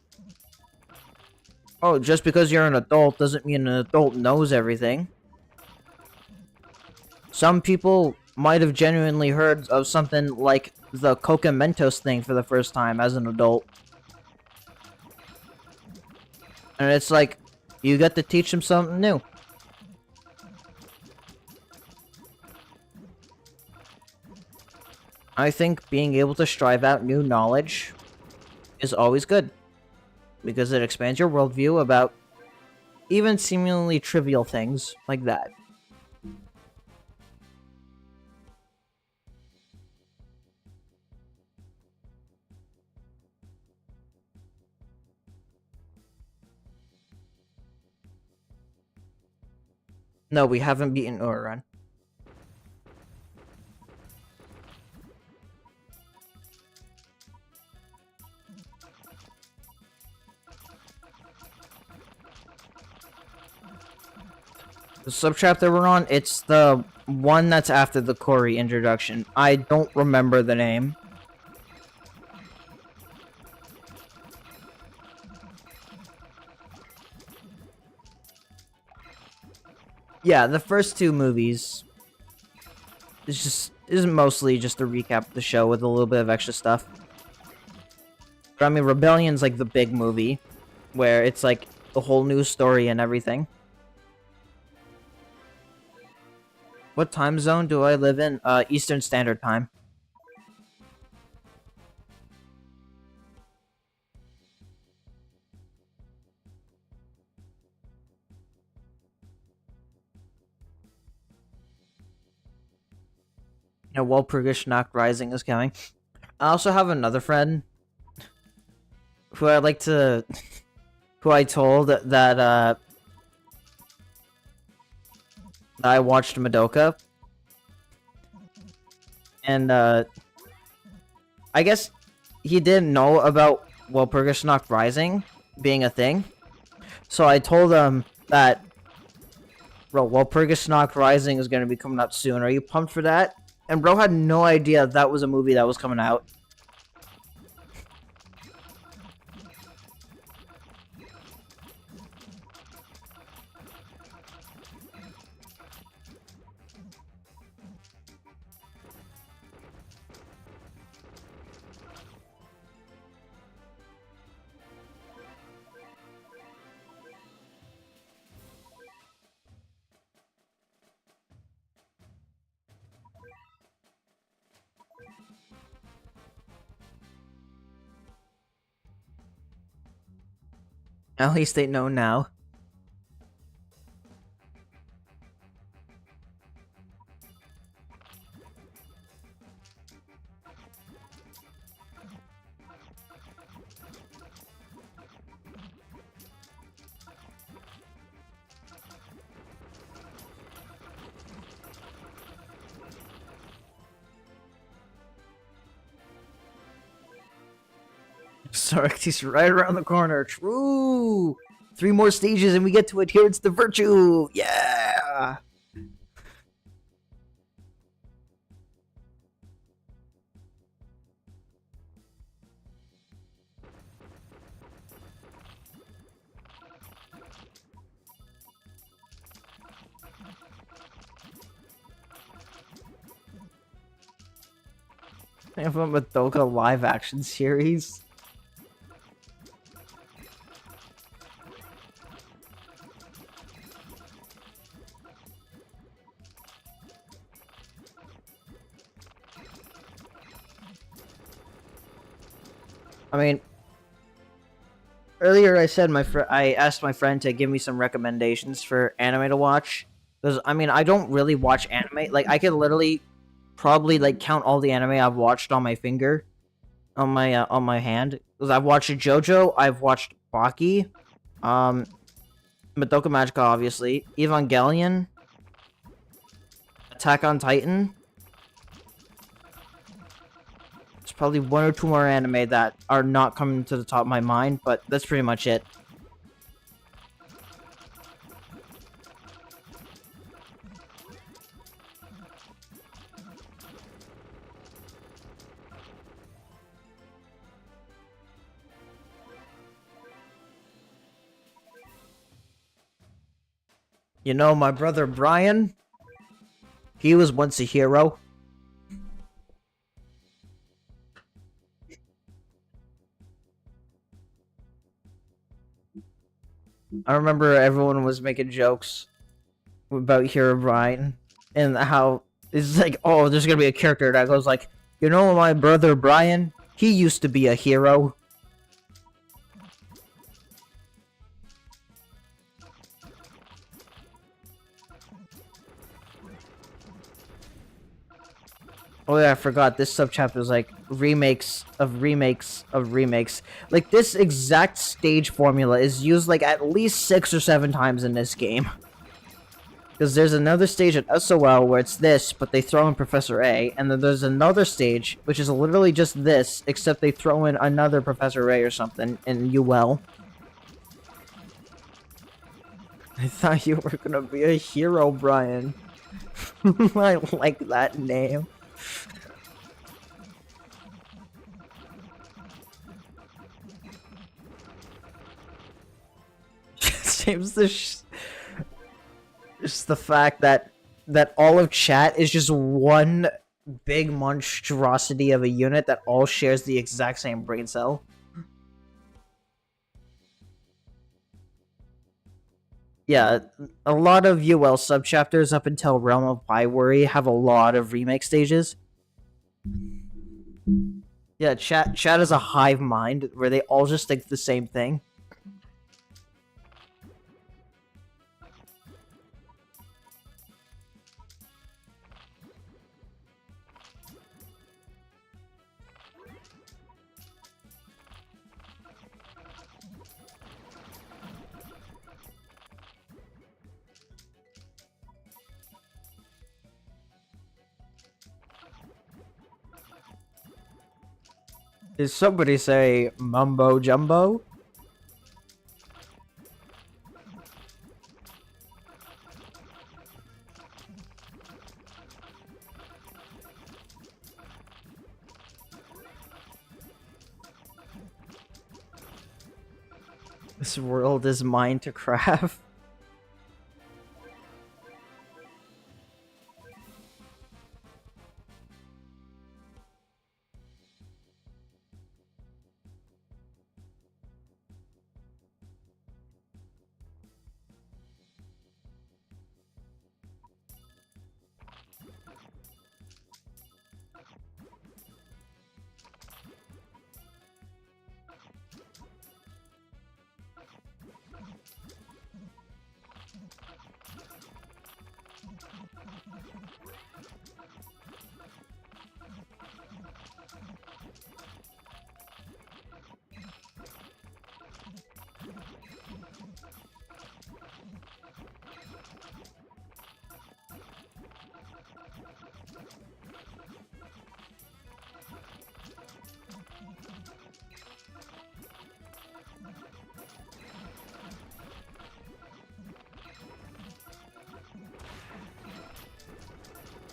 oh, just because you're an adult doesn't mean an adult knows everything. Some people might have genuinely heard of something like the Coca Mentos thing for the first time as an adult. And it's like, you get to teach them something new. I think being able to strive out new knowledge is always good, because it expands your worldview about even seemingly trivial things like that. No, we haven't beaten Uran. The subchapter we're on, it's the one that's after the Cory introduction. I don't remember the name. Yeah, the first two movies is mostly just a recap of the show with a little bit of extra stuff. But I mean, Rebellion's like the big movie, where it's like the whole new story and everything. What time zone do I live in? Eastern Standard Time. Walpurgis Nacht Rising is coming. I also have another friend who I like to, who I told that I watched Madoka, and I guess he didn't know about Walpurgis Nacht Rising being a thing, so I told him that, bro, Walpurgis Nacht Rising is gonna be coming out soon. Are you pumped for that? And bro had no idea that was a movie that was coming out. At least they know now. Soracty's right around the corner. True. 3 more stages and we get to adherence to virtue. Yeah. I have a Madoka live action series. I mean, earlier I said I asked my friend to give me some recommendations for anime to watch. Because, I mean, I don't really watch anime. Like, I could literally probably, like, count all the anime I've watched on my finger. On my hand. Because I've watched JoJo, I've watched Baki, Madoka Magica, obviously, Evangelion, Attack on Titan. There's probably 1 or 2 more anime that are not coming to the top of my mind, but that's pretty much it. You know, my brother Brian, he was once a hero. I remember everyone was making jokes about Hero Brian and how it's like, oh, there's gonna be a character that goes like, you know, my brother Brian, he used to be a hero. Oh yeah, I forgot. This subchapter is like remakes of remakes of remakes. Like this exact stage formula is used like at least 6 or 7 times in this game. Because there's another stage at SOL where it's this, but they throw in Professor A, and then there's another stage which is literally just this, except they throw in another Professor A or something in UL. I thought you were gonna be a hero, Brian. I like that name. Seems just the fact that all of chat is just one big monstrosity of a unit that all shares the exact same brain cell. Yeah, a lot of UL subchapters up until Realm of Bywary have a lot of remake stages. Yeah, chat is a hive mind where they all just think the same thing. Did somebody say mumbo jumbo? This world is mine to craft.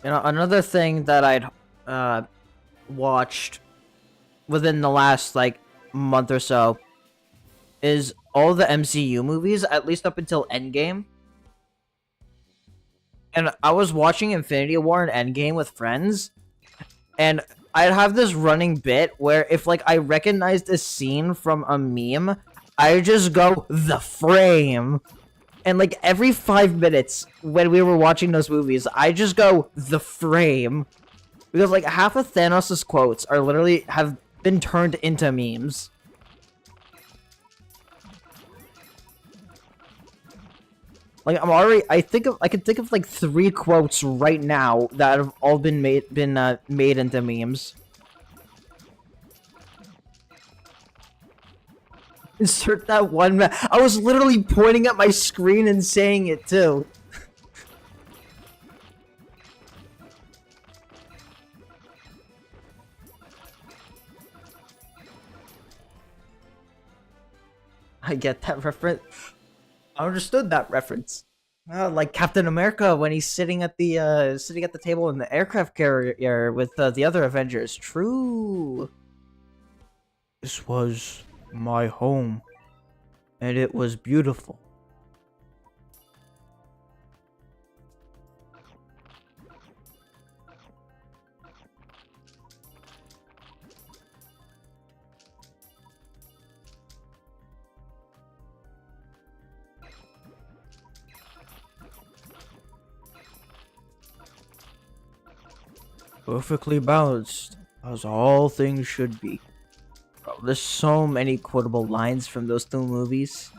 You know, another thing that I'd watched within the last like month or so is all the MCU movies, at least up until Endgame. And I was watching Infinity War and Endgame with friends, and I'd have this running bit where if like I recognized a scene from a meme, I just go the frame. And like every 5 minutes when we were watching those movies, I just go the frame. Because like half of Thanos' quotes are literally have been turned into memes. Like I can think of like 3 quotes right now that have all been made into memes. Insert that one. I was literally pointing at my screen and saying it too. I get that reference. I understood that reference. Like Captain America when he's sitting at the table in the aircraft carrier with the other Avengers. True. This was my home, and it was beautiful. Perfectly balanced, as all things should be. Bro, there's so many quotable lines from those 2 movies.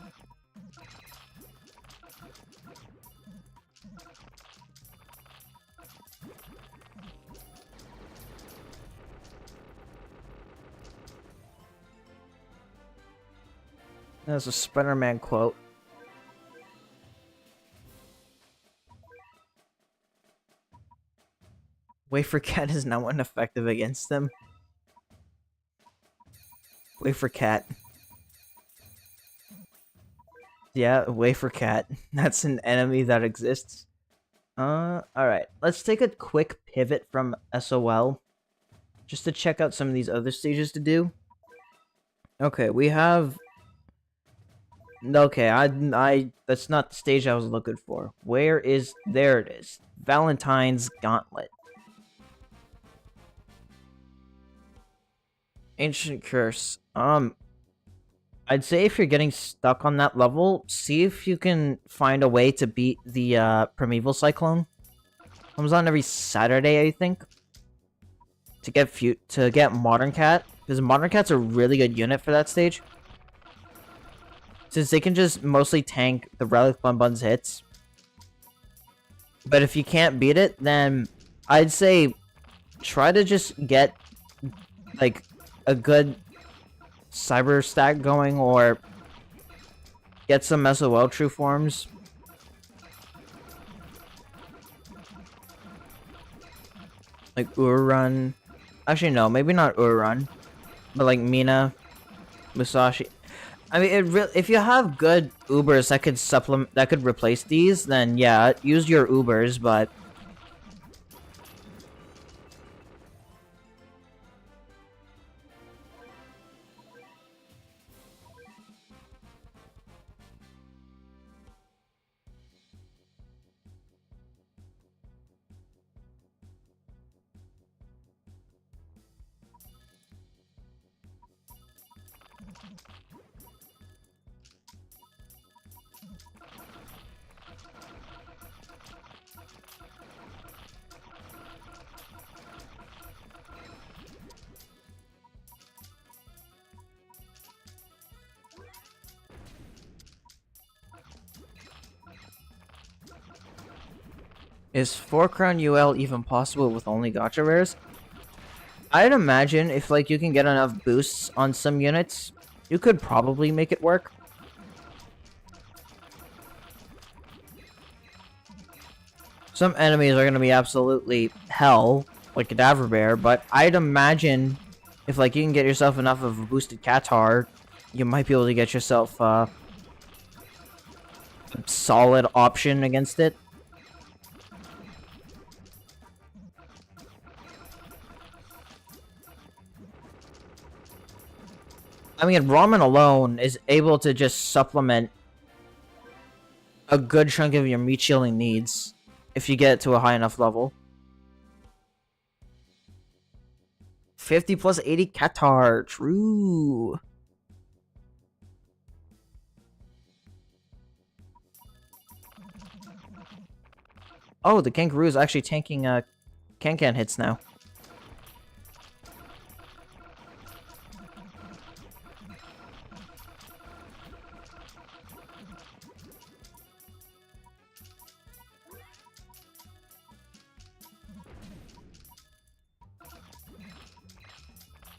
That's a Spider-Man quote. Wafer Cat is now ineffective against them. Wafer Cat. Yeah, Wafer Cat. That's an enemy that exists. Alright. Let's take a quick pivot from SOL. Just to check out some of these other stages to do. Okay, we have... Okay, that's not the stage I was looking for. Where is... There it is. Valentine's Gauntlet. Ancient Curse. I'd say if you're getting stuck on that level, see if you can find a way to beat the Primeval Cyclone. Comes on every Saturday, I think. To get Modern Cat, because Modern Cat's a really good unit for that stage. Since they can just mostly tank the Relic Bun's hits. But if you can't beat it, then I'd say try to just get like a good cyber stack going, or get some SOL true forms. Like Urun. Actually, no, maybe not Urun, but like Mina, Musashi. I mean, if you have good Ubers that could replace these, then yeah, use your Ubers, but is 4 Crown UL even possible with only Gacha rares? I'd imagine if like you can get enough boosts on some units, you could probably make it work. Some enemies are gonna be absolutely hell, like Cadaver Bear, but I'd imagine if like you can get yourself enough of a boosted Qatar, you might be able to get yourself a solid option against it. I mean, ramen alone is able to just supplement a good chunk of your meat shielding needs if you get to a high enough level. 50 plus 80 Qatar. True. Oh, the kangaroo is actually tanking can hits now.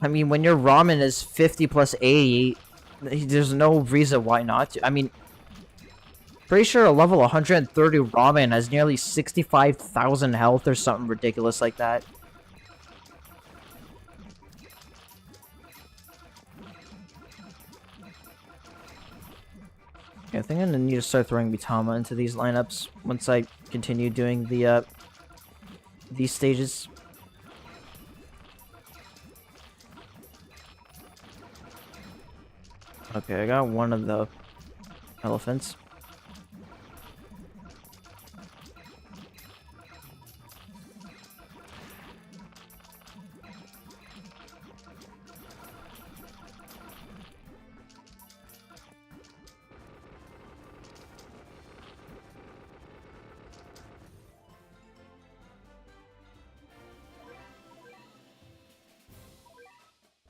I mean, when your ramen is 50 plus 80, there's no reason why not to. I mean, pretty sure a level 130 ramen has nearly 65,000 health or something ridiculous like that. Okay, I think I'm gonna need to start throwing Mitama into these lineups once I continue doing the these stages. Okay, I got one of the elephants.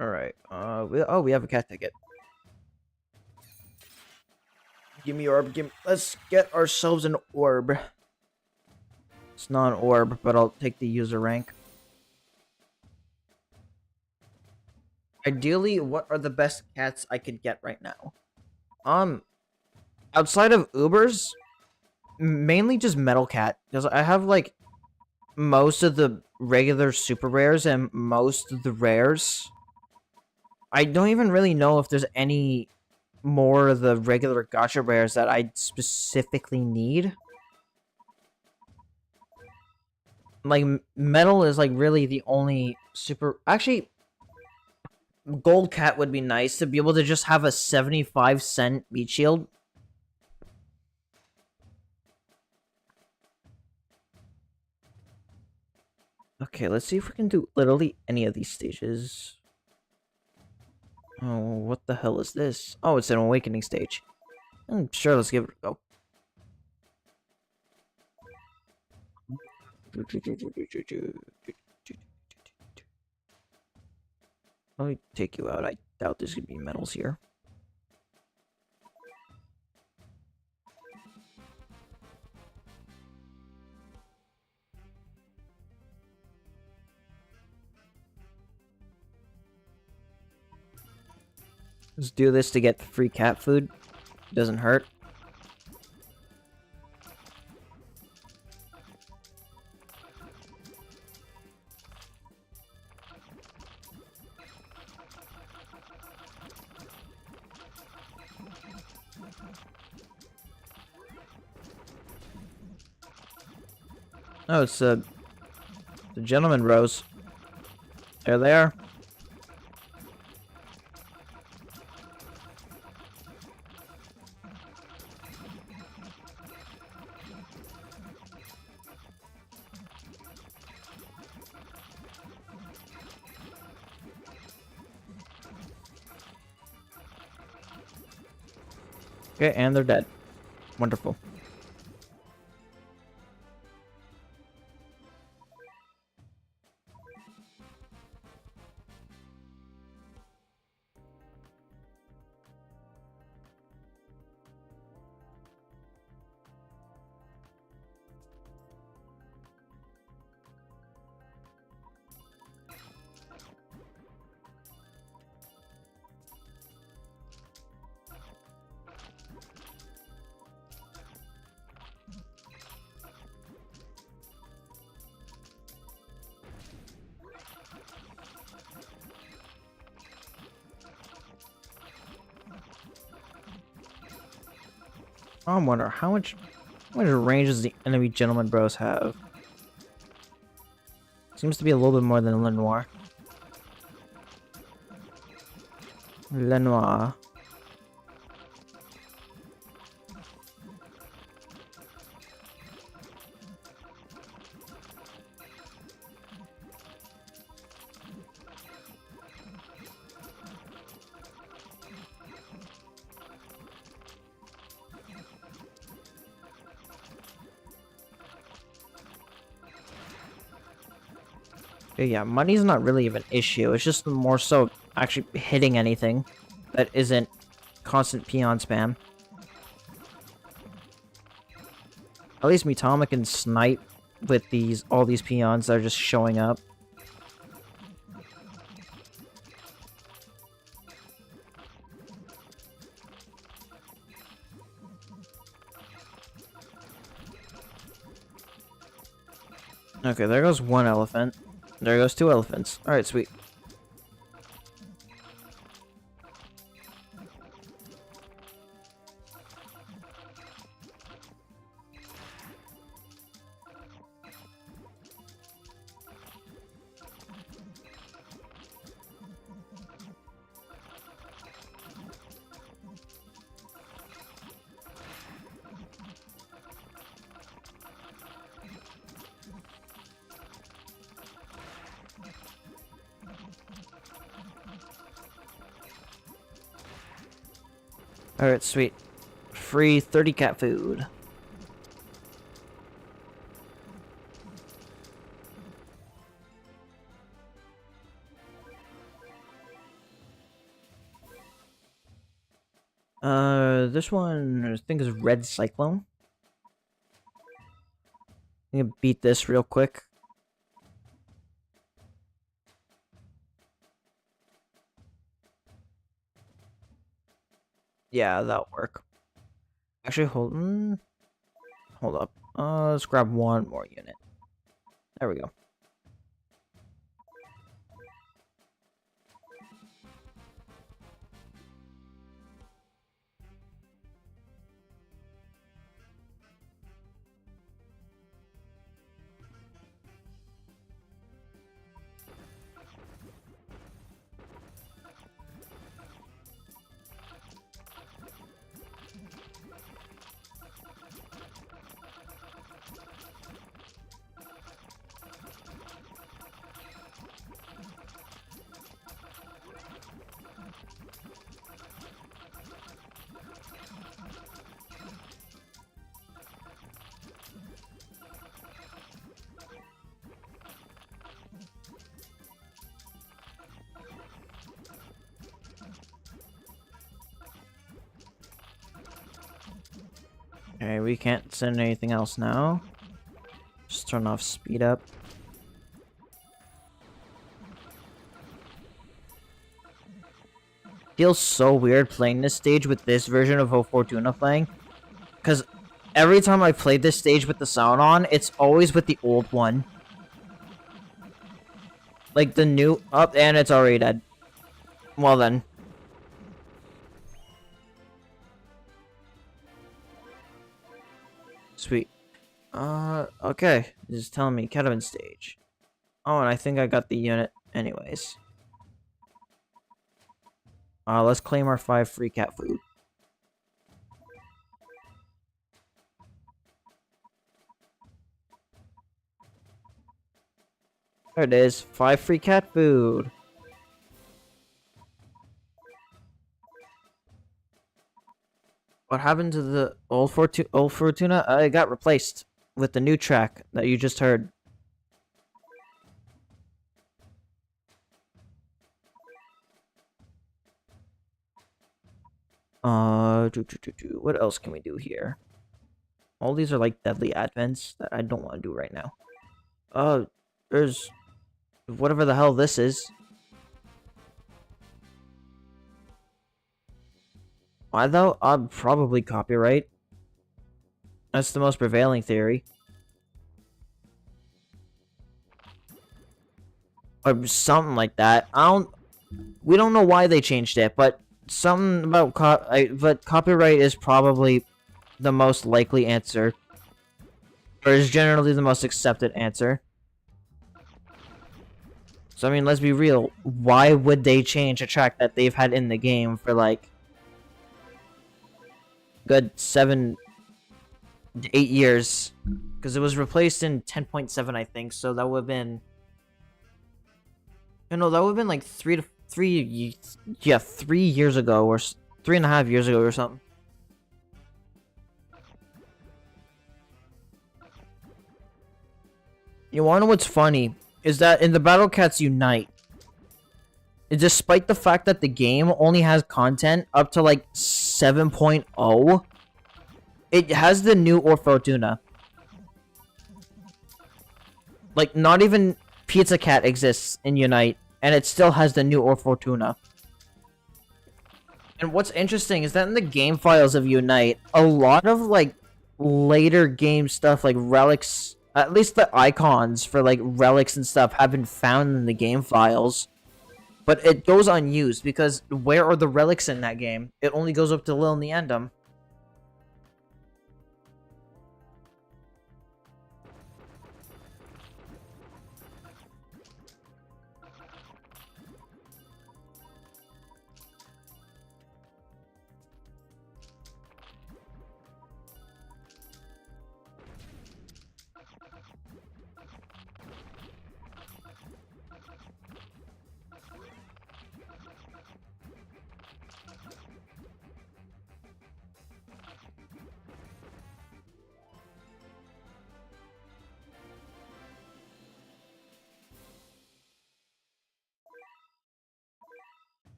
Alright, we have a cat ticket. Give me orb, let's get ourselves an orb. It's not an orb, but I'll take the user rank. Ideally, what are the best cats I could get right now? Outside of Ubers, mainly just Metal Cat, because I have, like, most of the regular super rares and most of the rares. I don't even really know if there's any more of the regular gacha rares that I specifically need. Like, metal is, like, really the only super... Actually, Gold Cat would be nice to be able to just have a 75-cent meat shield. Okay, let's see if we can do literally any of these stages. Oh, what the hell is this? Oh, it's an awakening stage. Sure, let's give it a go. Let me take you out. I doubt there's gonna be medals here. Let's do this to get free cat food. Doesn't hurt. Oh, it's the gentleman rose. There they are. Okay, and they're dead. Wonderful. I wonder how much range does the enemy gentleman bros have? Seems to be a little bit more than Lenoir. Lenoir. Yeah, money's not really even an issue. It's just more so actually hitting anything that isn't constant peon spam. At least Mitama can snipe with all these peons that are just showing up. Okay, there goes one elephant. There goes two elephants. Alright, sweet. Alright, sweet. Free 30 cat food. This one I think is Red Cyclone. I'm gonna beat this real quick. Yeah, that'll work. Actually, hold up. Let's grab one more unit. There we go. Okay, we can't send anything else now. Just turn off speed up. Feels so weird playing this stage with this version of O Fortuna playing. Because every time I played this stage with the sound on, it's always with the old one. Like the new... Oh, and it's already dead. Well then. Sweet. Okay. Just telling me Catavan stage. Oh, and I think I got the unit anyways. Let's claim our 5 free cat food. There it is. 5 free cat food. What happened to the old Fortuna? It got replaced with the new track that you just heard. What else can we do here? All these are like deadly advents that I don't want to do right now. There's whatever the hell this is. Why though? Probably copyright. That's the most prevailing theory. Or something like that. We don't know why they changed it, but something about but copyright is probably the most likely answer. Or is generally the most accepted answer. So I mean, let's be real. Why would they change a track that they've had in the game for like good 7 to 8 years? Because it was replaced in 10.7, I think. So that would have been, you know, that would have been like 3 years ago, or 3.5 years ago, or something. You wanna know what's funny? Is that in the Battle Cats Unite, despite the fact that the game only has content up to like 7.0, it has the new Orphotuna. Like, not even Pizza Cat exists in Unite, and it still has the new Orphotuna. And what's interesting is that in the game files of Unite, a lot of like later game stuff, like relics, at least the icons for like relics and stuff, have been found in the game files. But it goes unused because where are the relics in that game? It only goes up to Lil and the Endem.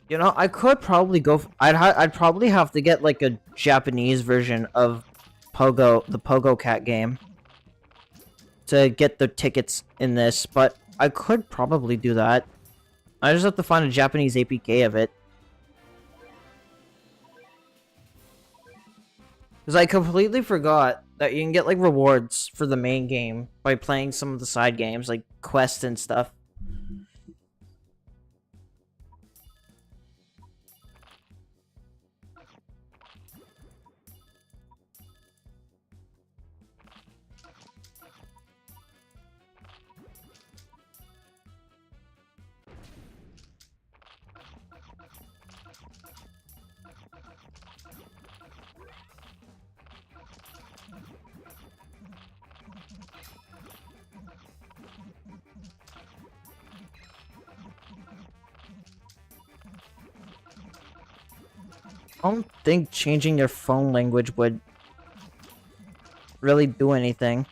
You know, I could probably go. I'd probably have to get like a Japanese version of the Pogo Cat game to get the tickets in this, but I could probably do that. I just have to find a Japanese APK of it. Because I completely forgot that you can get like rewards for the main game by playing some of the side games, like quests and stuff. I don't think changing your phone language would really do anything.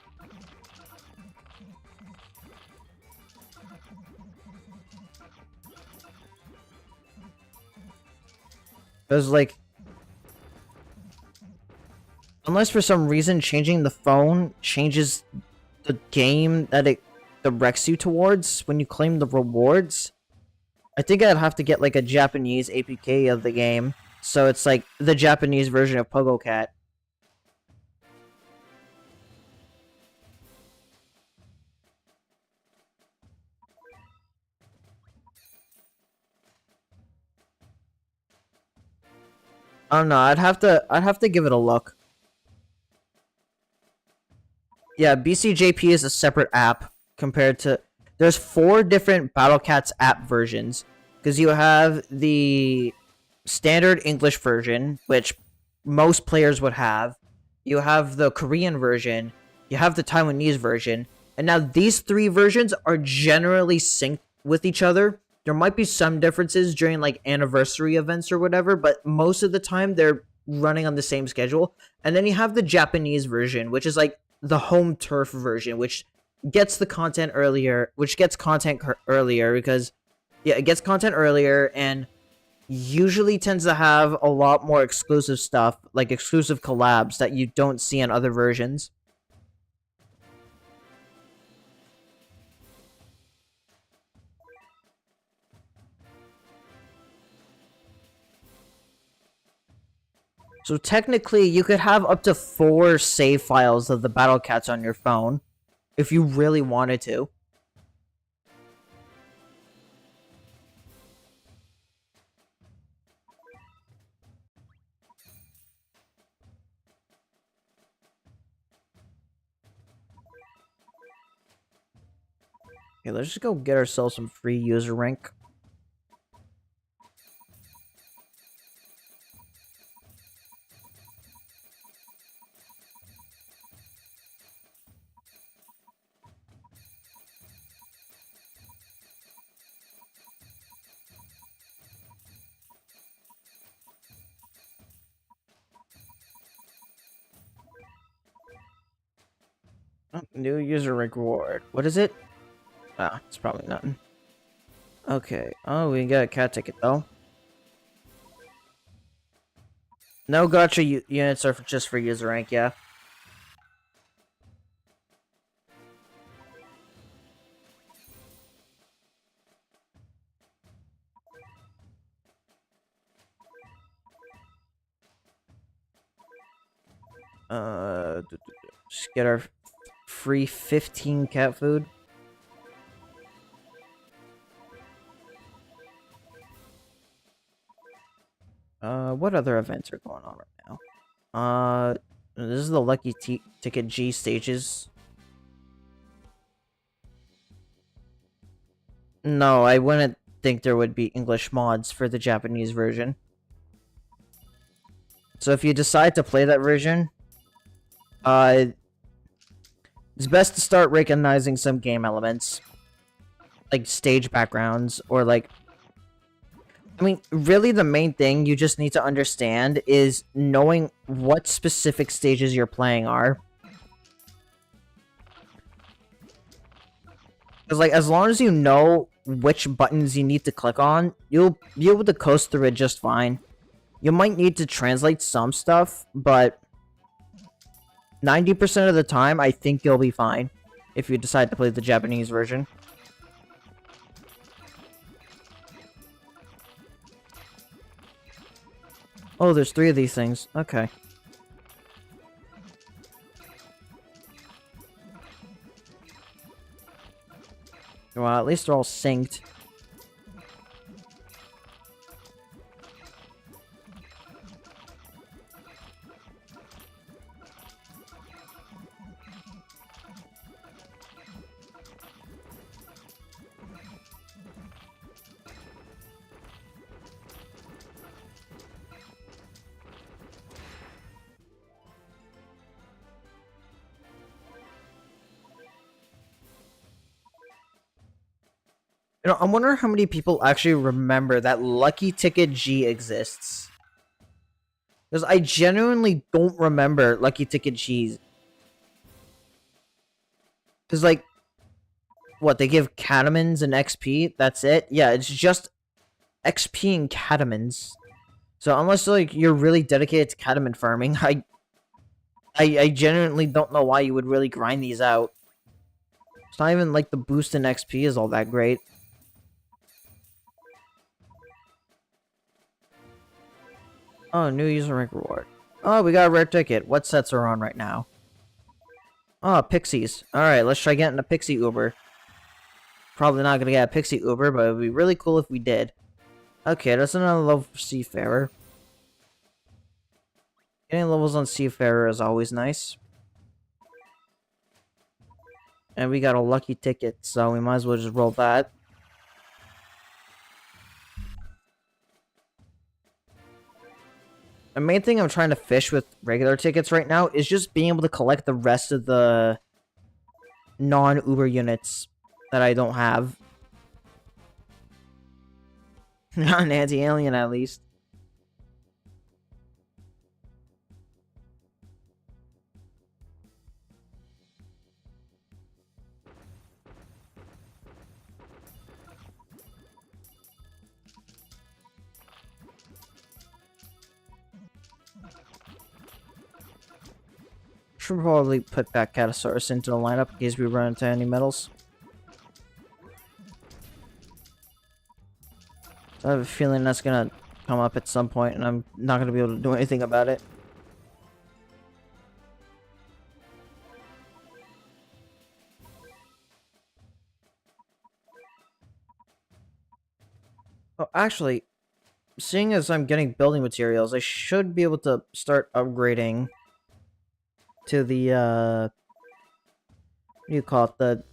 Because, like, unless for some reason changing the phone changes the game that it directs you towards when you claim the rewards, I think I'd have to get, like, a Japanese APK of the game. So it's, like, the Japanese version of Pogo Cat. I don't know, I'd have to give it a look. Yeah, BCJP is a separate app compared to... There's 4 different Battle Cats app versions. Because you have the standard English version, which most players would have. You have the Korean version. You have the Taiwanese version. And now these 3 versions are generally synced with each other. There might be some differences during like anniversary events or whatever, but most of the time they're running on the same schedule. And then you have the Japanese version, which is like the home turf version, which gets the content earlier, because yeah, it gets content earlier and usually tends to have a lot more exclusive stuff, like exclusive collabs that you don't see in other versions. So technically, you could have up to 4 save files of the battle cats on your phone, if you really wanted to. Okay, let's just go get ourselves some free user rank. Oh, new user rank reward. What is it? Ah, it's probably nothing. Okay. Oh, we got a cat ticket though. No gacha units are just for user rank, yeah. Just get our free 15 cat food. What other events are going on right now? This is the Lucky Ticket G stages. No, I wouldn't think there would be English mods for the Japanese version. So if you decide to play that version, it's best to start recognizing some game elements. Like stage backgrounds, or like... I mean, really the main thing you just need to understand is knowing what specific stages you're playing are. Because, like, as long as you know which buttons you need to click on, you'll be able to coast through it just fine. You might need to translate some stuff, but 90% of the time, I think you'll be fine if you decide to play the Japanese version. Oh, there's 3 of these things. Okay. Well, at least they're all synced. You know, I'm wondering how many people actually remember that Lucky Ticket G exists. Because I genuinely don't remember Lucky Ticket G's. Because, like, what, they give catamins and XP? That's it? Yeah, it's just XP and catamins. So unless, like, you're really dedicated to catamin farming, I genuinely don't know why you would really grind these out. It's not even like the boost in XP is all that great. Oh, new user rank reward. Oh, we got a rare ticket. What sets are on right now? Oh, Pixies. Alright, let's try getting a Pixie Uber. Probably not gonna get a Pixie Uber, but it would be really cool if we did. Okay, that's another level for Seafarer. Getting levels on Seafarer is always nice. And we got a lucky ticket, so we might as well just roll that. The main thing I'm trying to fish with regular tickets right now is just being able to collect the rest of the non-Uber units that I don't have. Not an anti-alien, at least. Should probably put back Catasaurus into the lineup in case we run into any metals. I have a feeling that's gonna come up at some point, and I'm not gonna be able to do anything about it. Oh, actually, seeing as I'm getting building materials, I should be able to start upgrading to the what do you call it?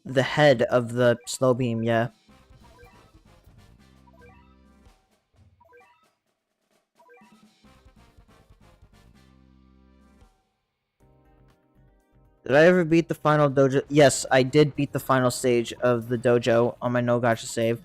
The head of the snow beam, yeah. Did I ever beat the final dojo? Yes, I did beat the final stage of the dojo on my No Gacha save.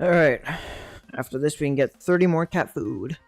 Alright. After this, we can get 30 more cat food.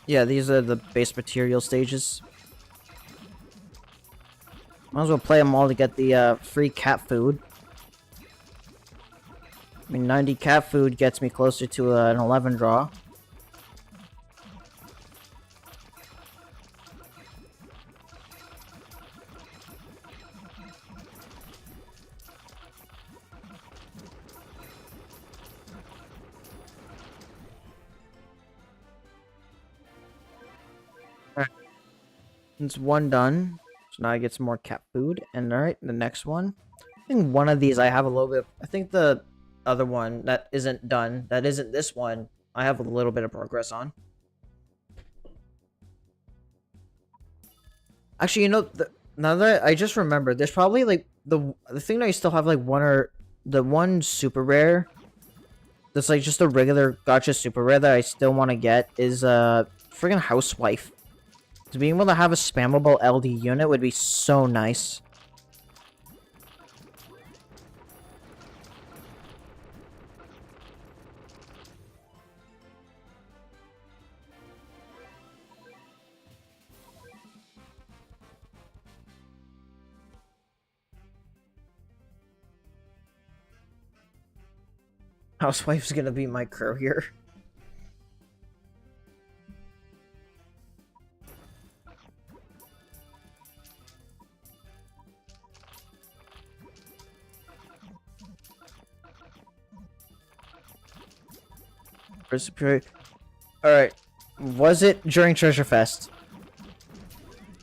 Yeah, these are the base material stages. Might as well play them all to get the free cat food. I mean, 90 cat food gets me closer to an 11 draw. It's one done. So now I get some more cat food. And alright, the next one. I think one of these I have a little bit. I think the other one that isn't done, that isn't this one, I have a little bit of progress on. Actually, you know, now that I just remembered, there's probably like the thing that I still have like one or the one super rare. That's like just a regular gacha super rare that I still want to get is friggin' housewife. So being able to have a spammable LD unit would be so nice. Housewife's gonna be my courier. Alright. Was it during Treasure Fest?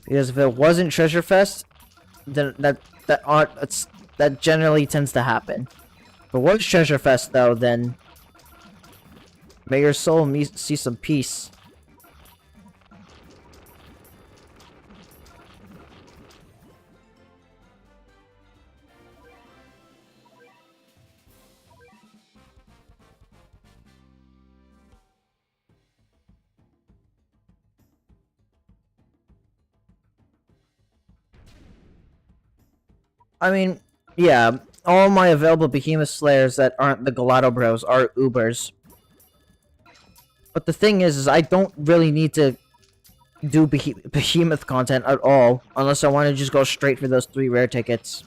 Because if it wasn't Treasure Fest, then that generally tends to happen. If it was Treasure Fest though, then may your soul see some peace. I mean, yeah, all my available Behemoth Slayers that aren't the Gelato Bros are Ubers. But the thing is I don't really need to do behemoth content at all, unless I want to just go straight for those 3 rare tickets.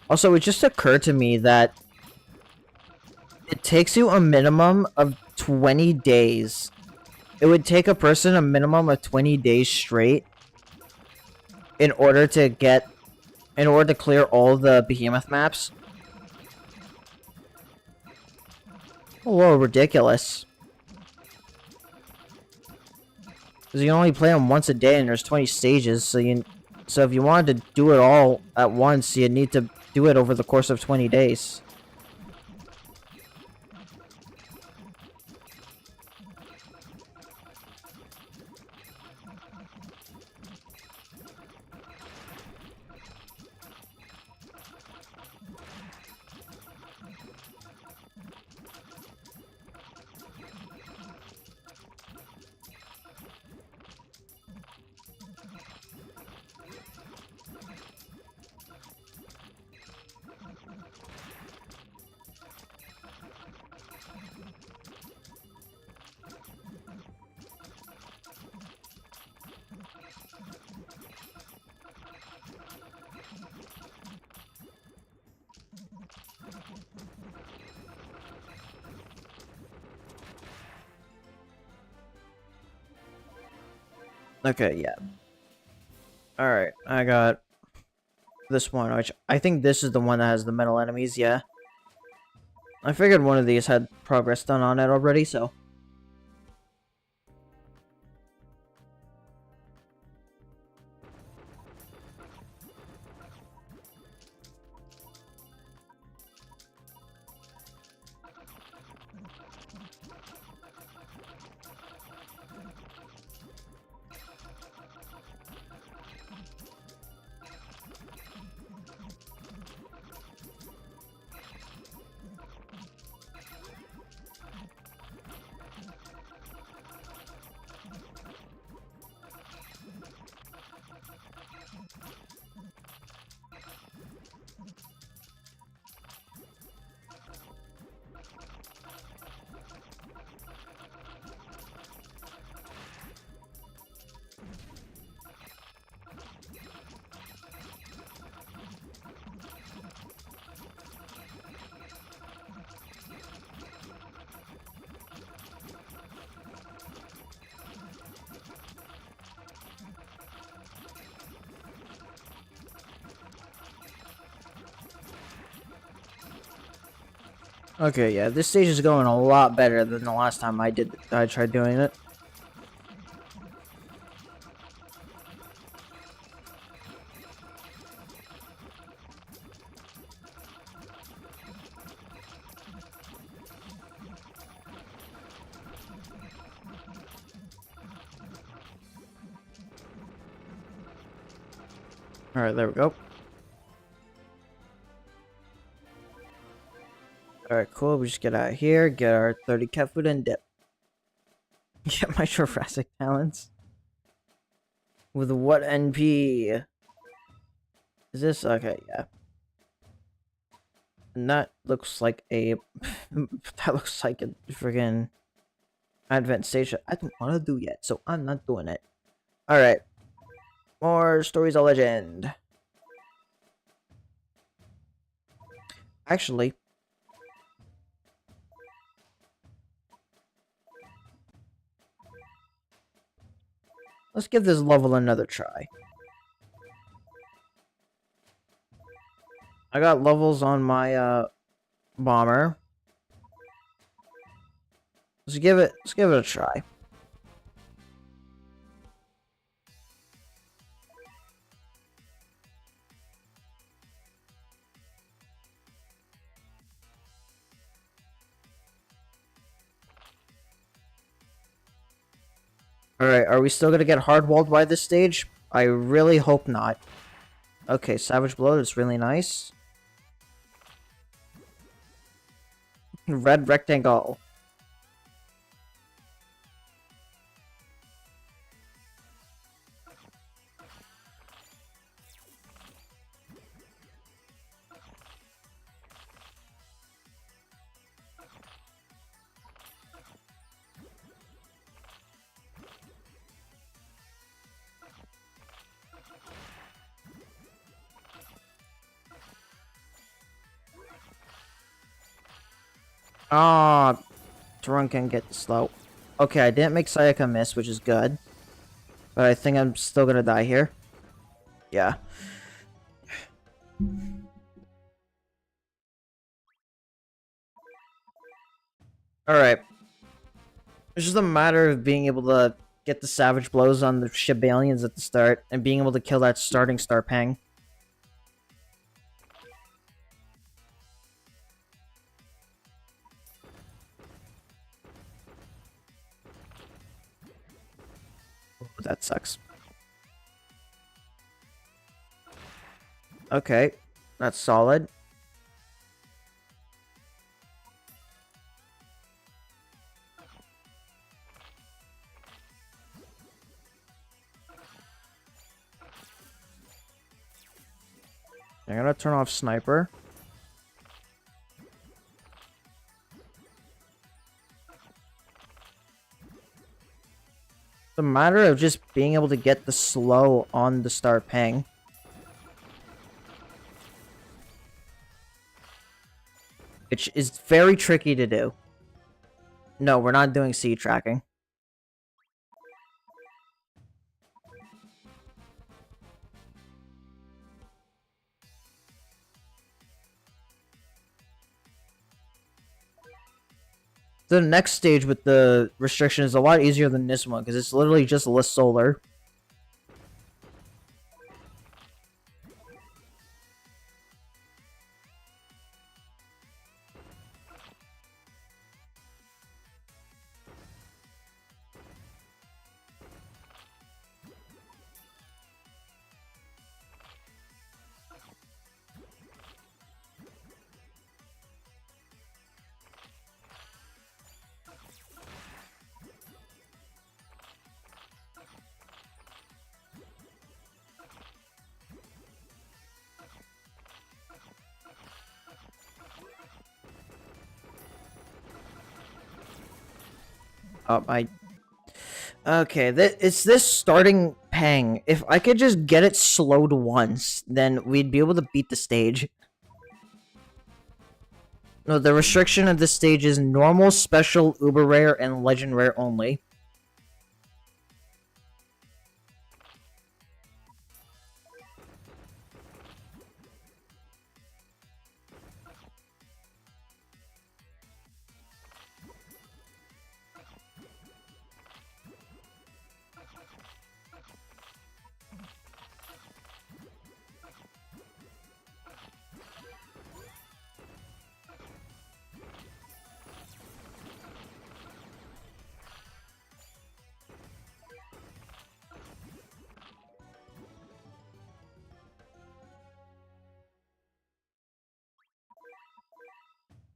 Also, it just occurred to me that it takes you a minimum of 20 days. It would take a person a minimum of 20 days straight in order to clear all the behemoth maps. A little ridiculous. Because you can only play them once a day and there's 20 stages, so if you wanted to do it all at once, you'd need to do it over the course of 20 days. Okay, yeah. Alright, I got this one, which I think this is the one that has the metal enemies, yeah. I figured one of these had progress done on it already, so... Okay, yeah, this stage is going a lot better than the last time I tried doing it. Alright, there we go. Alright, cool. We just get out of here, get our 30 cat food, and dip. Get my Jurassic talents. With what NP? Is this? Okay, yeah. And that looks like a... that looks like a friggin' advent station I don't want to do yet, so I'm not doing it. Alright. More Stories of Legend. Actually... let's give this level another try. I got levels on my bomber. Let's give it a try. Alright, are we still gonna get hardwalled by this stage? I really hope not. Okay, Savage Blow, that's really nice. Red rectangle. Ah, Drunk can get slow. Okay, I didn't make Sayaka miss, which is good. But I think I'm still gonna die here. Yeah. Alright. It's just a matter of being able to get the savage blows on the Shibalians at the start, and being able to kill that starting star pang. Ooh, that sucks. Okay, that's solid. I'm gonna turn off sniper. It's a matter of just being able to get the slow on the star pang. Which is very tricky to do. No, we're not doing seed tracking. The next stage with the restriction is a lot easier than this one, because it's literally just less solar. Okay, it's this starting pang. If I could just get it slowed once, then we'd be able to beat the stage. No, the restriction of this stage is normal, special, uber rare, and legend rare only.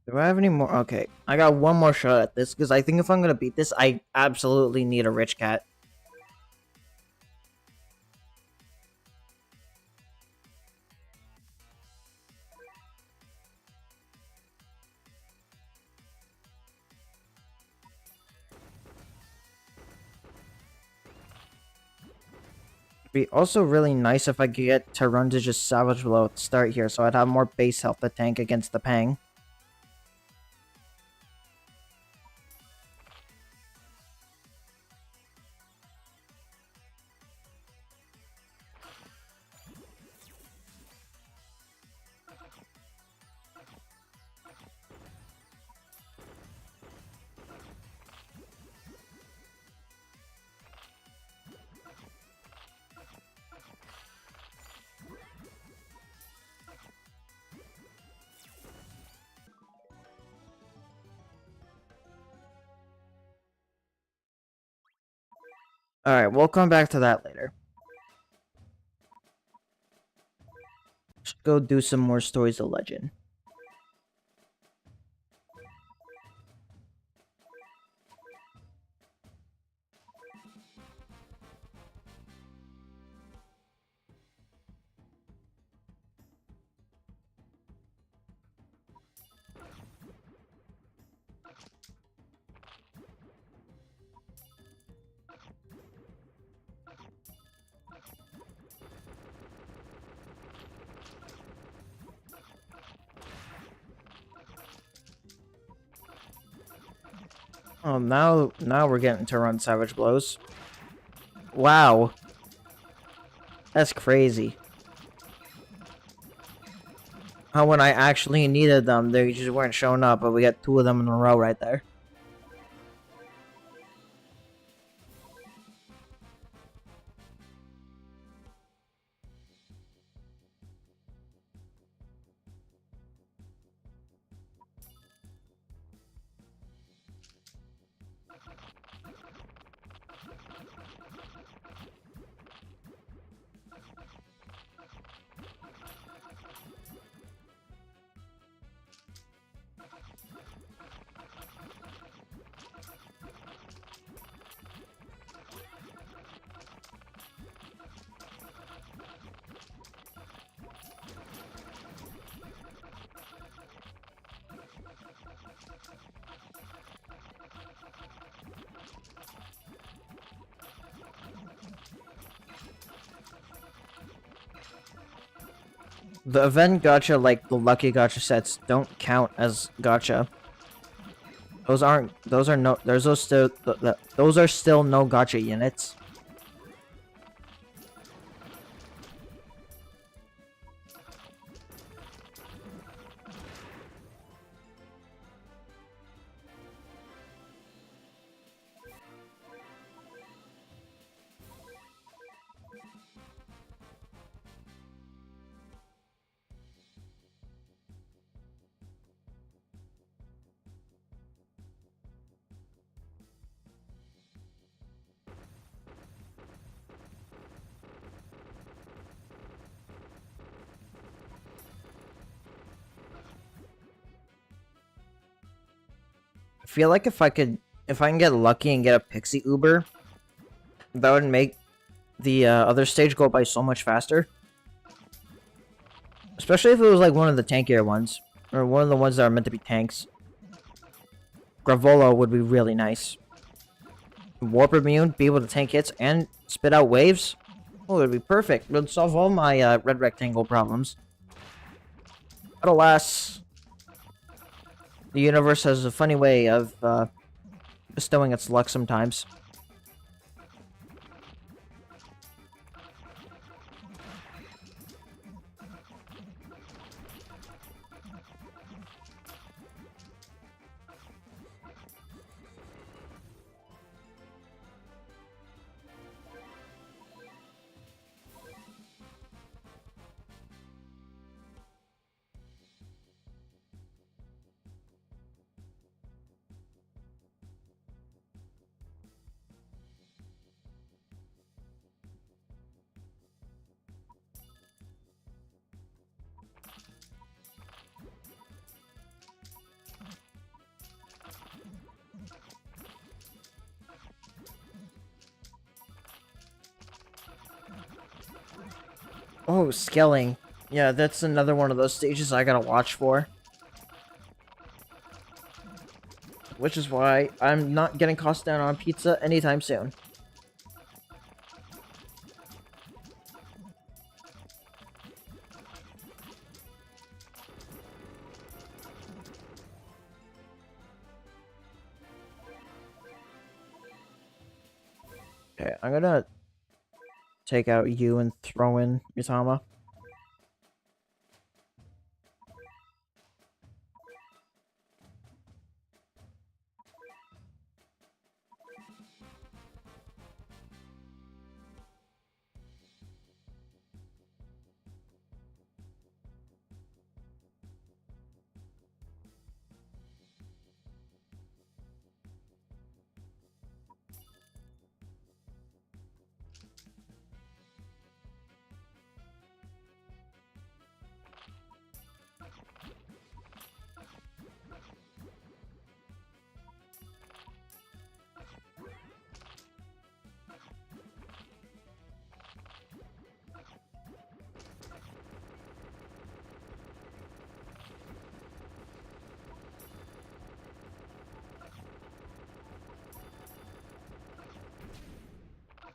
Do I have any more? Okay, I got one more shot at this, because I think if I'm gonna beat this, I absolutely need a rich cat. Be also really nice if I could get to run to just Savage Blow at the start here, so I'd have more base health to tank against the Pang. Alright, we'll come back to that later. Let's go do some more Stories of Legend. Oh, now we're getting to run savage blows. Wow. That's crazy. How when I actually needed them, they just weren't showing up, but we got 2 of them in a row right there. The event gacha, like the lucky gacha sets, don't count as gacha. Those aren't. Those are no. There's those still. Those are still no gacha units. I feel like if I can get lucky and get a pixie Uber, that would make the other stage go by so much faster. Especially if it was like one of the tankier ones, or one of the ones that are meant to be tanks. Gravolo would be really nice. Warp immune, be able to tank hits and spit out waves. Oh, it would be perfect. It would solve all my red rectangle problems. But alas, the universe has a funny way of bestowing its luck sometimes. Oh, scaling. Yeah, that's another one of those stages I gotta watch for. Which is why I'm not getting cost down on pizza anytime soon. Okay, I'm gonna take out you and throw in Yutama.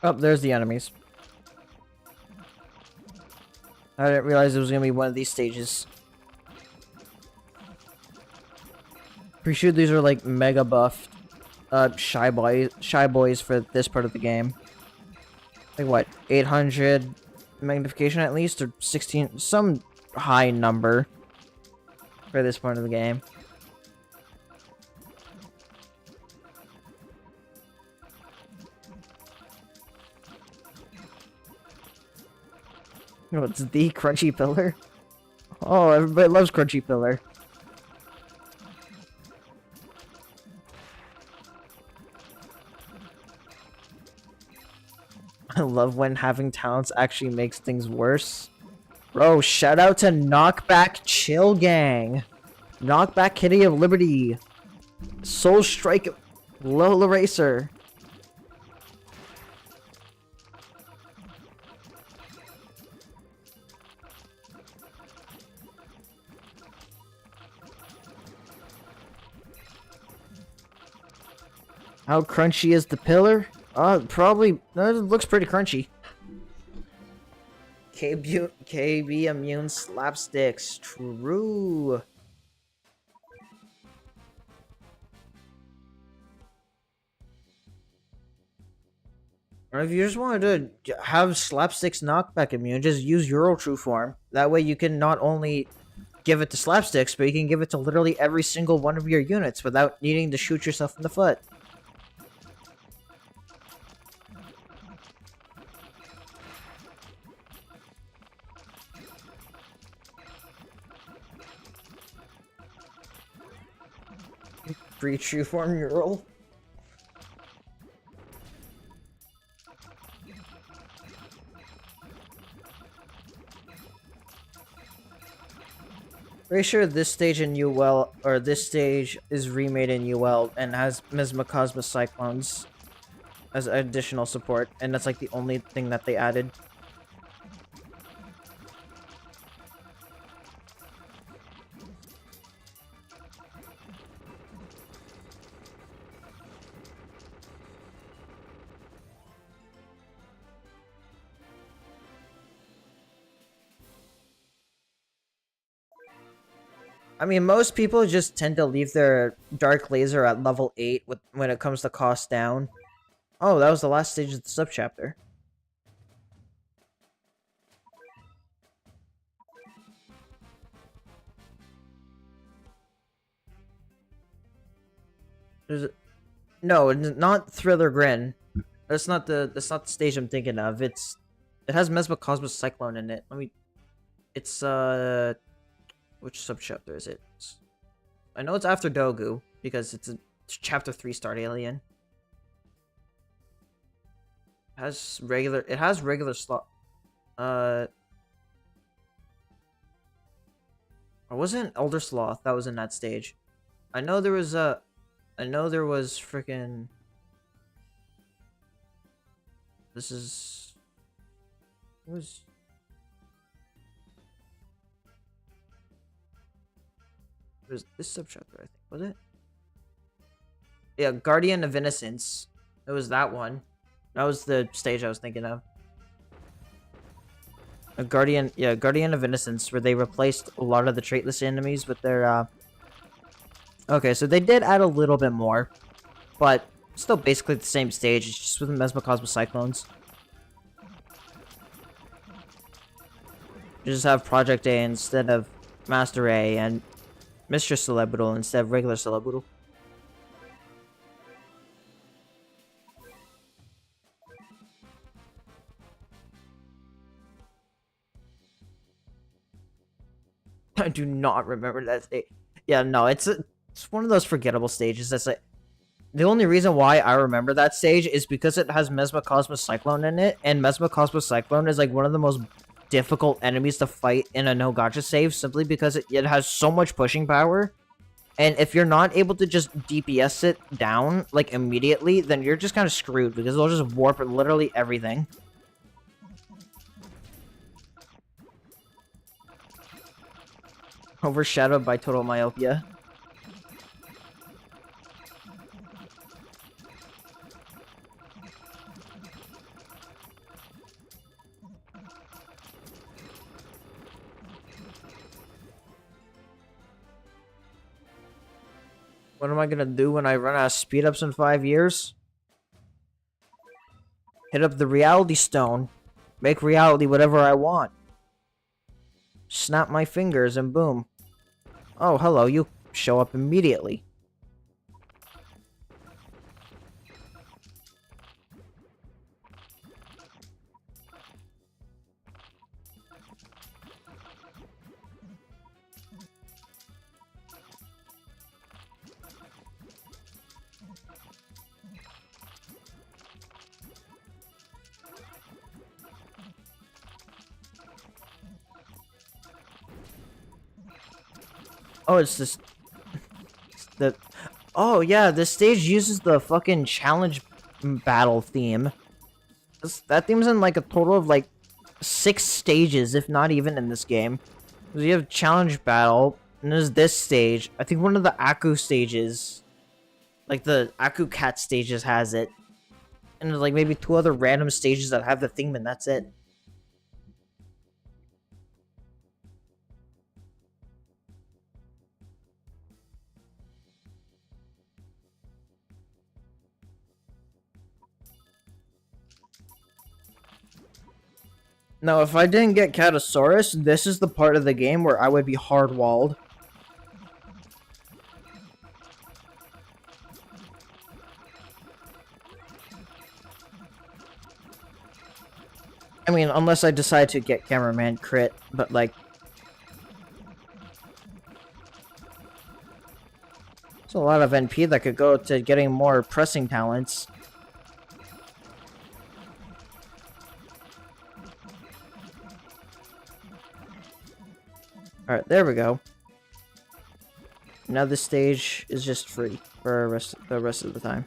Oh, there's the enemies. I didn't realize it was gonna be one of these stages. Pretty sure these are like mega buffed. shy boys for this part of the game. Like what, 800 magnification at least, or 16, some high number for this part of the game. Oh, it's the crunchy pillar. Oh, everybody loves crunchy pillar. I love when having talents actually makes things worse. Bro, shout out to Knockback Chill Gang. Knockback Kitty of Liberty. Soul Strike Lola Racer. How crunchy is the pillar? Probably, it looks pretty crunchy. KB immune slapsticks, true. Or if you just wanted to have slapsticks knockback immune, just use Euro True Form. That way you can not only give it to slapsticks, but you can give it to literally every single one of your units without needing to shoot yourself in the foot. Free True Form Euro. Pretty sure this stage in UL, or this stage is remade in UL and has Mesmacosma Cyclones as additional support, and that's like the only thing that they added. I mean, most people just tend to leave their Dark Laser at level 8 when it comes to cost down. Oh, that was the last stage of the subchapter. No, not Thriller Grin. That's not the stage I'm thinking of. It has Mesmacosmos Cyclone in it. It's which subchapter is it? I know it's after Dogu because it's a chapter 3 Start Alien. It has regular slot. Or wasn't Elder Sloth that was in that stage? I know there was freaking. This is. What was. It was this subchapter, I think, was it? Yeah, Guardian of Innocence. It was that one. That was the stage I was thinking of. Guardian of Innocence, where they replaced a lot of the traitless enemies with their, Okay, so they did add a little bit more, but still basically the same stage, it's just with Mesmacosmos Cyclones. You just have Project A instead of Master A, and Mistress Celebridal instead of regular Celebridal. I do not remember that stage. Yeah, no, it's one of those forgettable stages. That's like the only reason why I remember that stage is because it has Mesmacosmos Cyclone in it, and Mesmacosmos Cyclone is like one of the most difficult enemies to fight in a no gacha save, simply because it has so much pushing power, and if you're not able to just DPS it down like immediately, then you're just kind of screwed because it'll just warp literally everything. Overshadowed by total myopia. What am I gonna do when I run out of speed ups in 5 years? Hit up the reality stone. Make reality whatever I want. Snap my fingers and boom. Oh, hello, you show up immediately. Oh, it's this... the... Oh, yeah, this stage uses the fucking challenge battle theme. That theme's in, like, a total of, like, 6 stages, if not even in this game. So you have challenge battle, and there's this stage. I think one of the Aku stages, like, the Aku Cat stages has it. And there's, like, maybe 2 other random stages that have the theme, and that's it. Now, if I didn't get Catosaurus, this is the part of the game where I would be hard-walled. I mean, unless I decide to get Cameraman crit, but like... There's a lot of NP that could go to getting more pressing talents. Alright, there we go. Now this stage is just free for the rest of the time.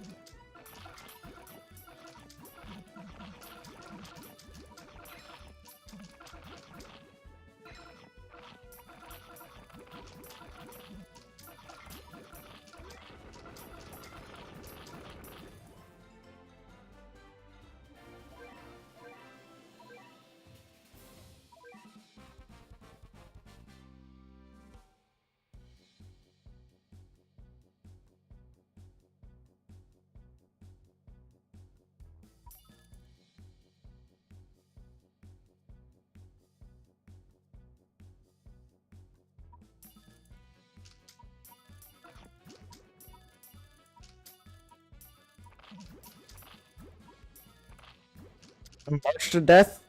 March to Death?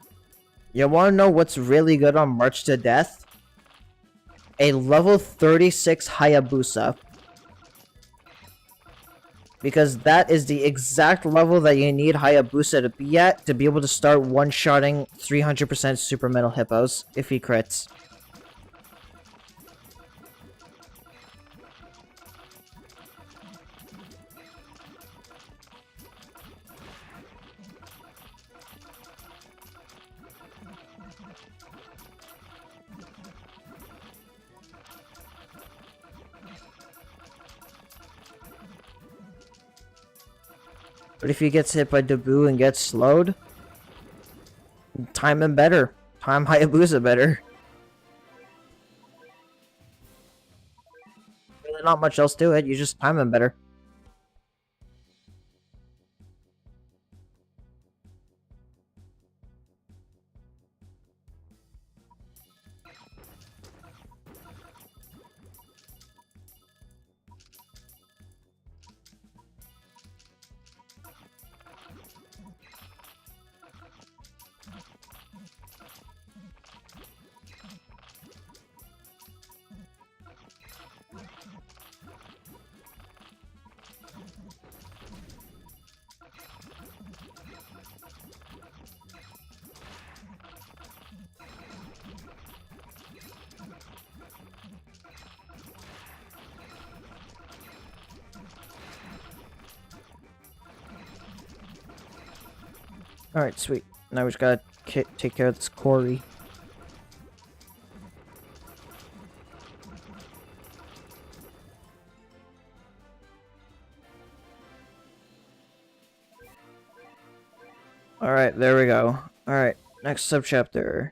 You wanna know what's really good on March to Death? A level 36 Hayabusa. Because that is the exact level that you need Hayabusa to be at to be able to start one-shotting 300% Super Metal Hippos if he crits. But if he gets hit by Dabu and gets slowed, time him better. Time Hayabusa better. Really not much else to it, you just time him better. Alright, sweet. Now we just gotta take care of this Cory. Alright, there we go. Alright, next subchapter.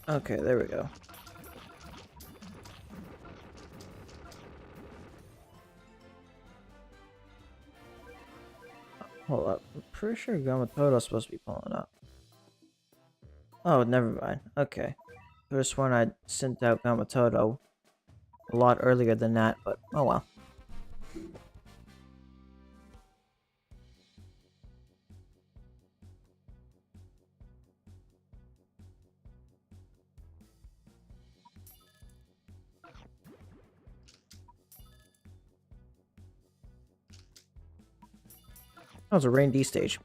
Okay, there we go. Hold up. I'm pretty sure Gamatodo's supposed to be pulling up. Oh, never mind. Okay. Could have sworn I sent out Gamatodo a lot earlier than that, but oh well. That was a Rain D stage.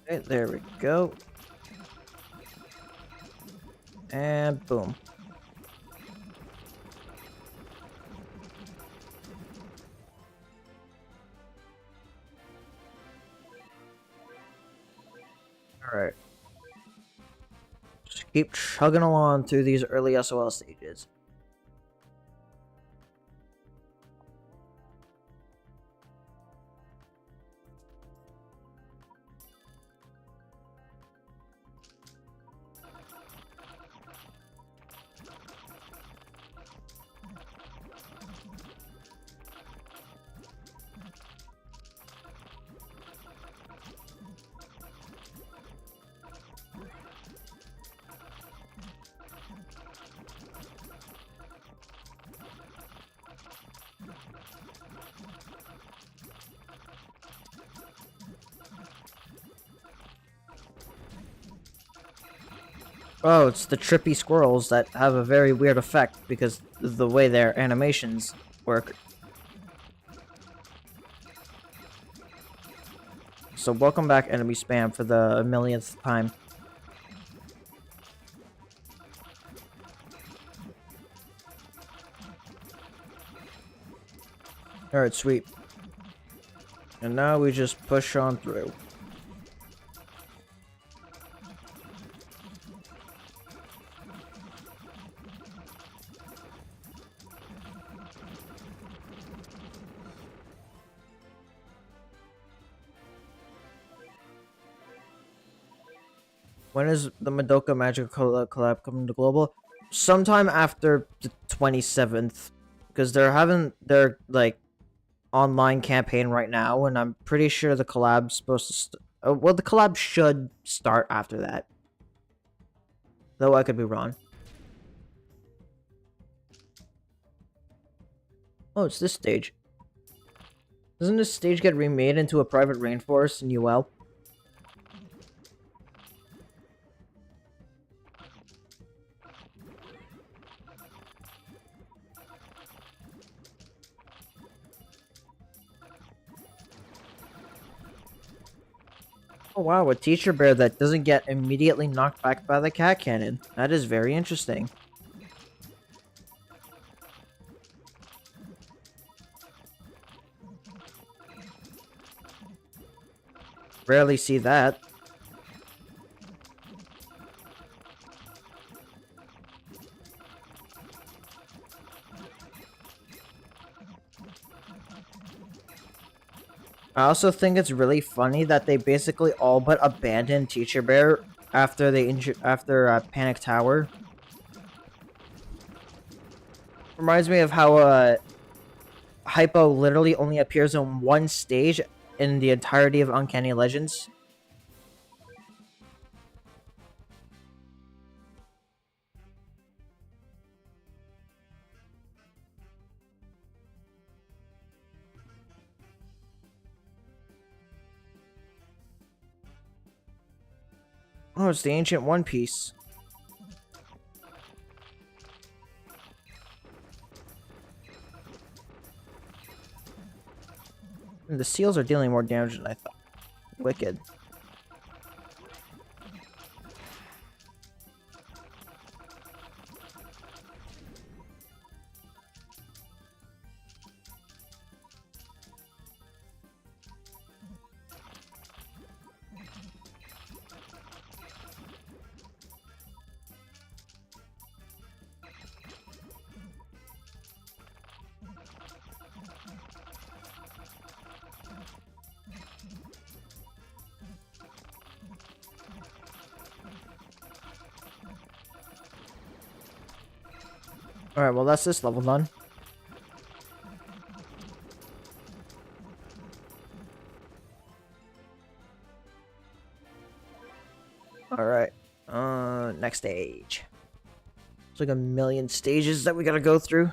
Okay, there we go. And boom. Alright. Just keep chugging along through these early SOL stages. Oh, it's the trippy squirrels that have a very weird effect because of the way their animations work. So welcome back, enemy spam, for the millionth time. Alright, sweet. And now we just push on through. When is the Madoka Magic collab coming to global? Sometime after the 27th, because they're having their like online campaign right now, and I'm pretty sure the collab's supposed to. Well, the collab should start after that, though I could be wrong. Oh, it's this stage. Doesn't this stage get remade into a private rainforest in UL? Oh wow, a teacher bear that doesn't get immediately knocked back by the cat cannon. That is very interesting. Rarely see that. I also think it's really funny that they basically all but abandoned Teacher Bear after they Panic Tower. Reminds me of how Hypo literally only appears on one stage in the entirety of Uncanny Legends. Oh, it's the ancient One Piece. And the seals are dealing more damage than I thought. Wicked. Alright, well that's this level done. Alright. Next stage. It's like a million stages that we gotta go through.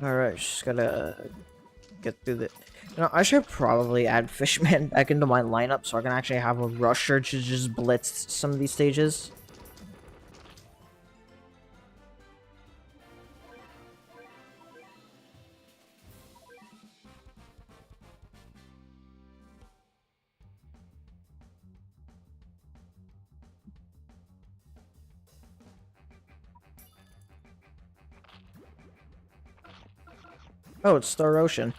Alright, just gotta get through the... You know, I should probably add Fishman back into my lineup so I can actually have a rusher to just blitz some of these stages. Oh, it's Star Ocean.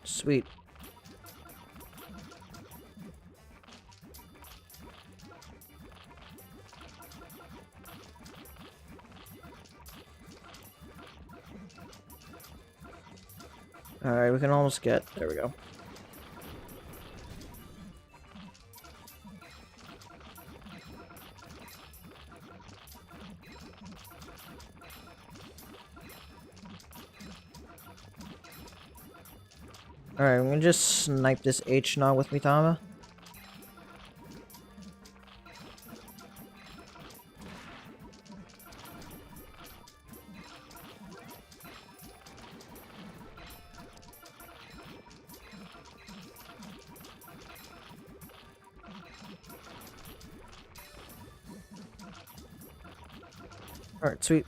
Sweet. Alright, we can almost get... There we go. Alright, I'm gonna just snipe this H now with Mitama. Alright, sweet.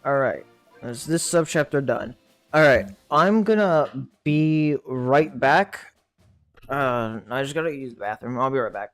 Alright, is this subchapter done? Alright, I'm gonna be right back. I just gotta use the bathroom. I'll be right back.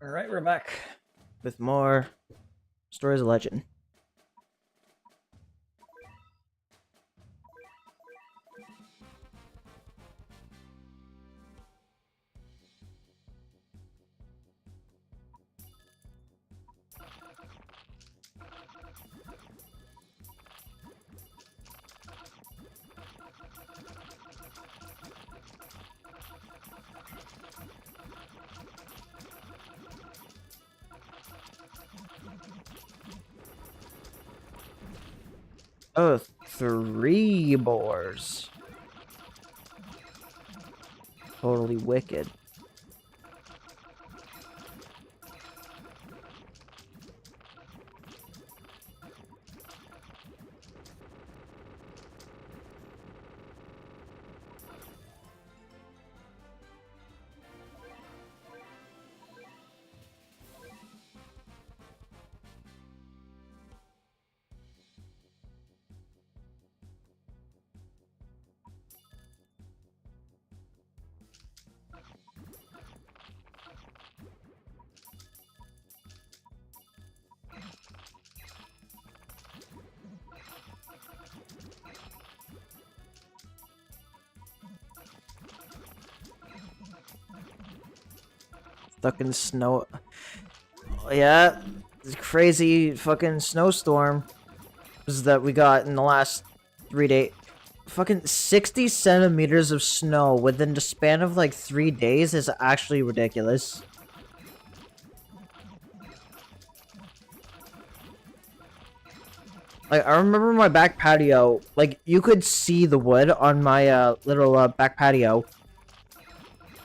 Alright, we're back with more Stories of Legend. Oh, 3 boars. Totally wicked. Fucking snow. Yeah, this crazy fucking snowstorm that we got in the last 3 days. Fucking 60 centimeters of snow within the span of like 3 days is actually ridiculous. Like, I remember my back patio, like, you could see the wood on my little back patio.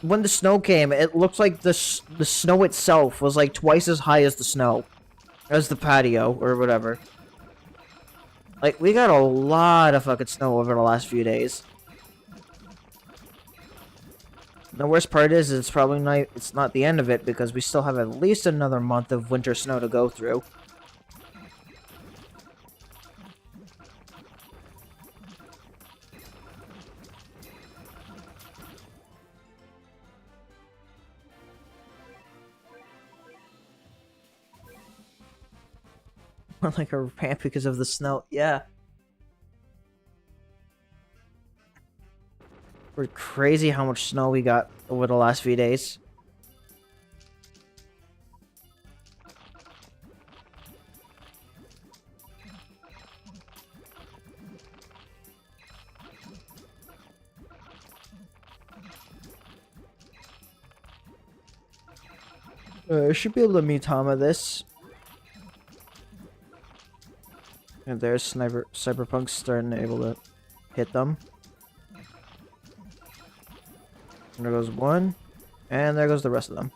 When the snow came, it looked like the snow itself was like twice as high as the snow. As the patio, or whatever. Like, we got a lot of fucking snow over the last few days. The worst part is, it's probably not, it's not the end of it, because we still have at least another month of winter snow to go through. Or like a ramp because of the snow. Yeah. We're crazy how much snow we got over the last few days. I should be able to Mitama this. And there's Cyberpunk starting to able to hit them. And there goes one. And there goes the rest of them.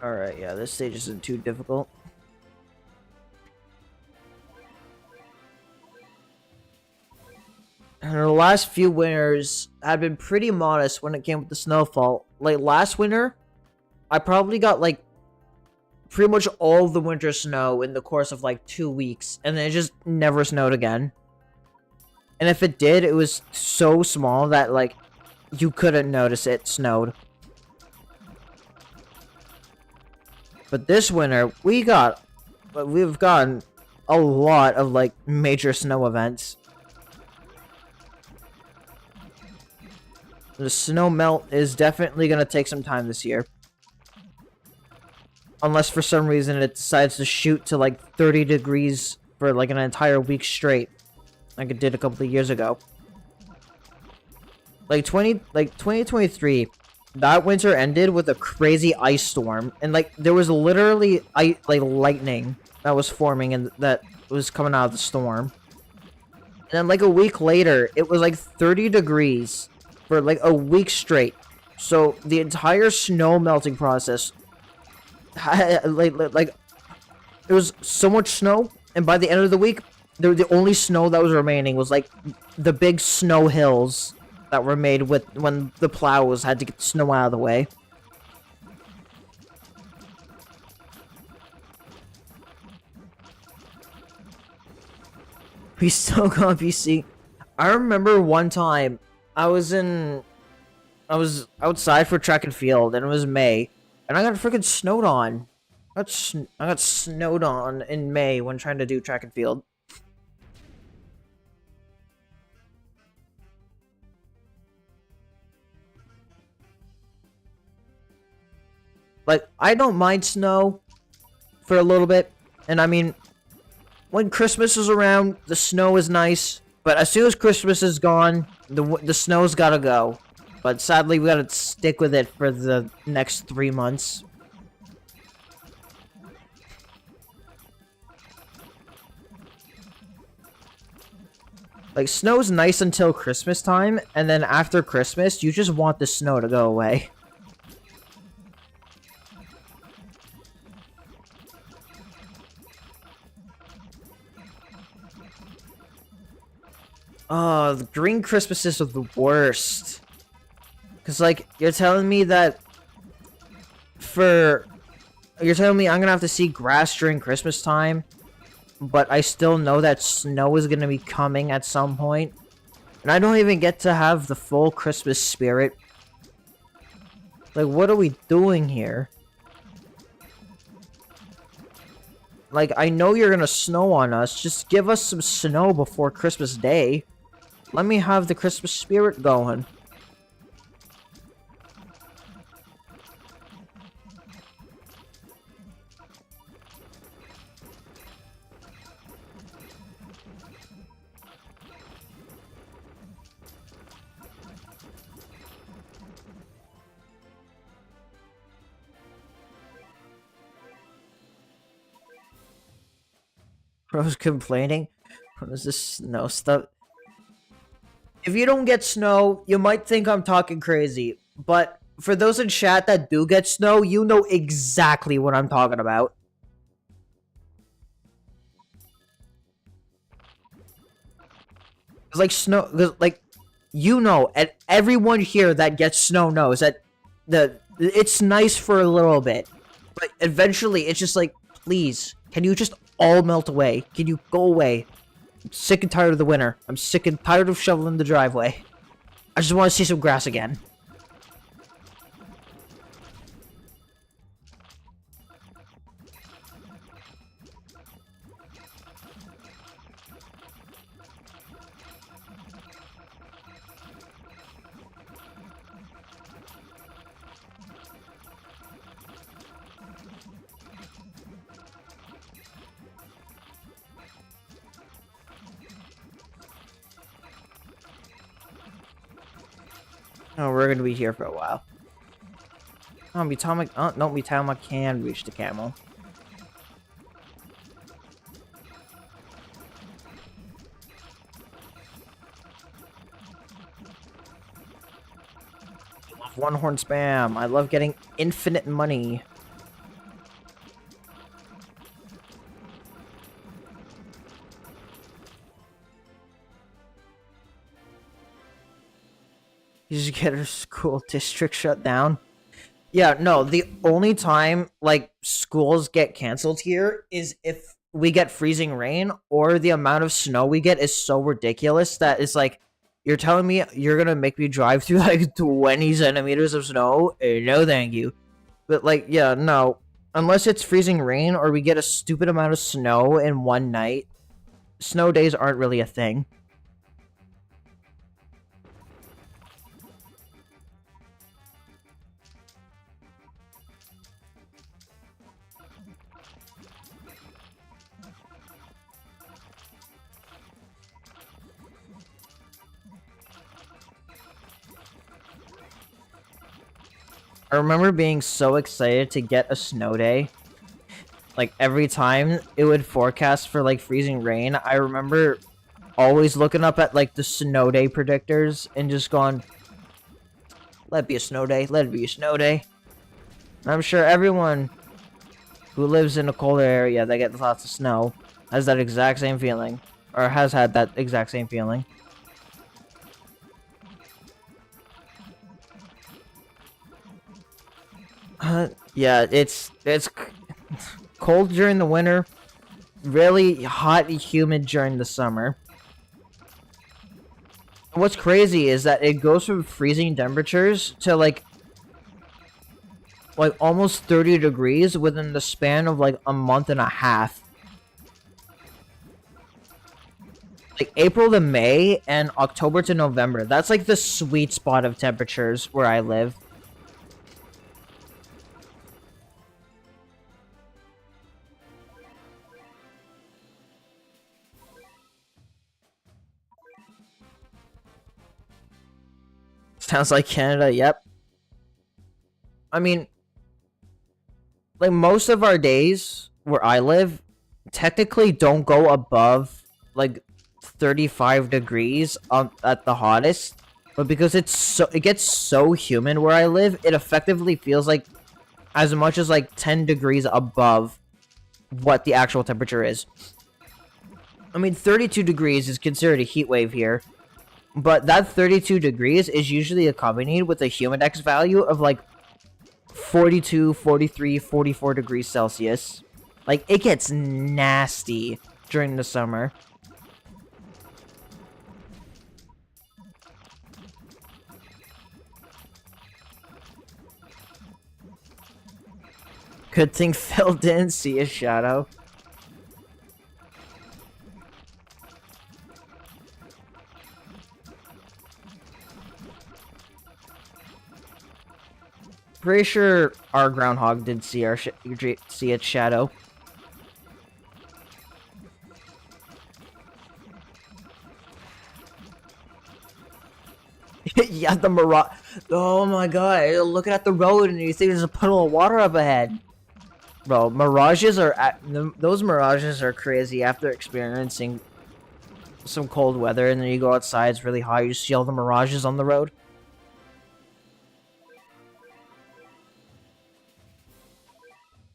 Alright, yeah, this stage isn't too difficult. And the last few winters had been pretty modest when it came with the snowfall. Like, last winter, I probably got, like, pretty much all of the winter snow in the course of, like, 2 weeks. And then it just never snowed again. And if it did, it was so small that, like, you couldn't notice it snowed. But this winter, we've gotten a lot of, like, major snow events. The snow melt is definitely going to take some time this year. Unless for some reason it decides to shoot to, like, 30 degrees for, like, an entire week straight. Like it did a couple of years ago. Like, 2023... that winter ended with a crazy ice storm, and like there was literally like lightning that was forming and that was coming out of the storm. And then like a week later, it was like 30 degrees for like a week straight. So the entire snow melting process, like there was so much snow, and by the end of the week, the only snow that was remaining was like the big snow hills that were made with when the plows had to get the snow out of the way. We still got PC. I remember one time I was outside for track and field, and it was May, and I got freaking snowed on. I got snowed on in May when trying to do track and field. Like, I don't mind snow for a little bit, and I mean, when Christmas is around, the snow is nice, but as soon as Christmas is gone, the snow's gotta go. But sadly, we gotta stick with it for the next 3 months. Like, snow's nice until Christmas time, and then after Christmas, you just want the snow to go away. Oh, the green Christmases are the worst. Cause like, you're telling me that you're telling me I'm gonna have to see grass during Christmas time, but I still know that snow is gonna be coming at some point, and I don't even get to have the full Christmas spirit. Like, what are we doing here? Like, I know you're gonna snow on us, just give us some snow before Christmas Day. Let me have the Christmas spirit going. Bro's complaining. What is this snow stuff? If you don't get snow, you might think I'm talking crazy. But for those in chat that do get snow, you know exactly what I'm talking about. It's like snow, like, you know, and everyone here that gets snow knows that it's nice for a little bit. But eventually, it's just like, please, can you just all melt away? Can you go away? I'm sick and tired of the winter. I'm sick and tired of shoveling the driveway. I just want to see some grass again. Oh, we're gonna be here for a while. Oh, we time I can reach the camel. I love one horn spam. I love getting infinite money. You just get our school district shut down. Yeah, no, the only time, like, schools get canceled here is if we get freezing rain, or the amount of snow we get is so ridiculous that it's like, you're telling me you're gonna make me drive through, like, 20 centimeters of snow? No, thank you. But, like, yeah, no. Unless it's freezing rain, or we get a stupid amount of snow in one night, snow days aren't really a thing. I remember being so excited to get a snow day. Like, every time it would forecast for, like, freezing rain, I remember always looking up at, like, the snow day predictors and just going, let it be a snow day, let it be a snow day. And I'm sure everyone who lives in a colder area that gets lots of snow has that exact same feeling. or has had that exact same feeling. Yeah, it's cold during the winter, really hot and humid during the summer. And what's crazy is that it goes from freezing temperatures to like almost 30 degrees within the span of like a month and a half. Like April to May and October to November. That's like the sweet spot of temperatures where I live. Sounds like Canada, yep. I mean, like most of our days where I live technically don't go above like 35 degrees at the hottest, but because it gets so humid where I live, it effectively feels like as much as like 10 degrees above what the actual temperature is. I mean, 32 degrees is considered a heat wave here, but that 32 degrees is usually accompanied with a humidex value of like 42, 43, 44 degrees Celsius. Like, it gets nasty during the summer. Good thing Phil didn't see his shadow. Pretty sure our groundhog did see see its shadow. Yeah, the mirage. Oh my god! Looking at the road and you think there's a puddle of water up ahead. Bro, mirages are those mirages are crazy. After experiencing some cold weather and then you go outside, it's really hot. You see all the mirages on the road.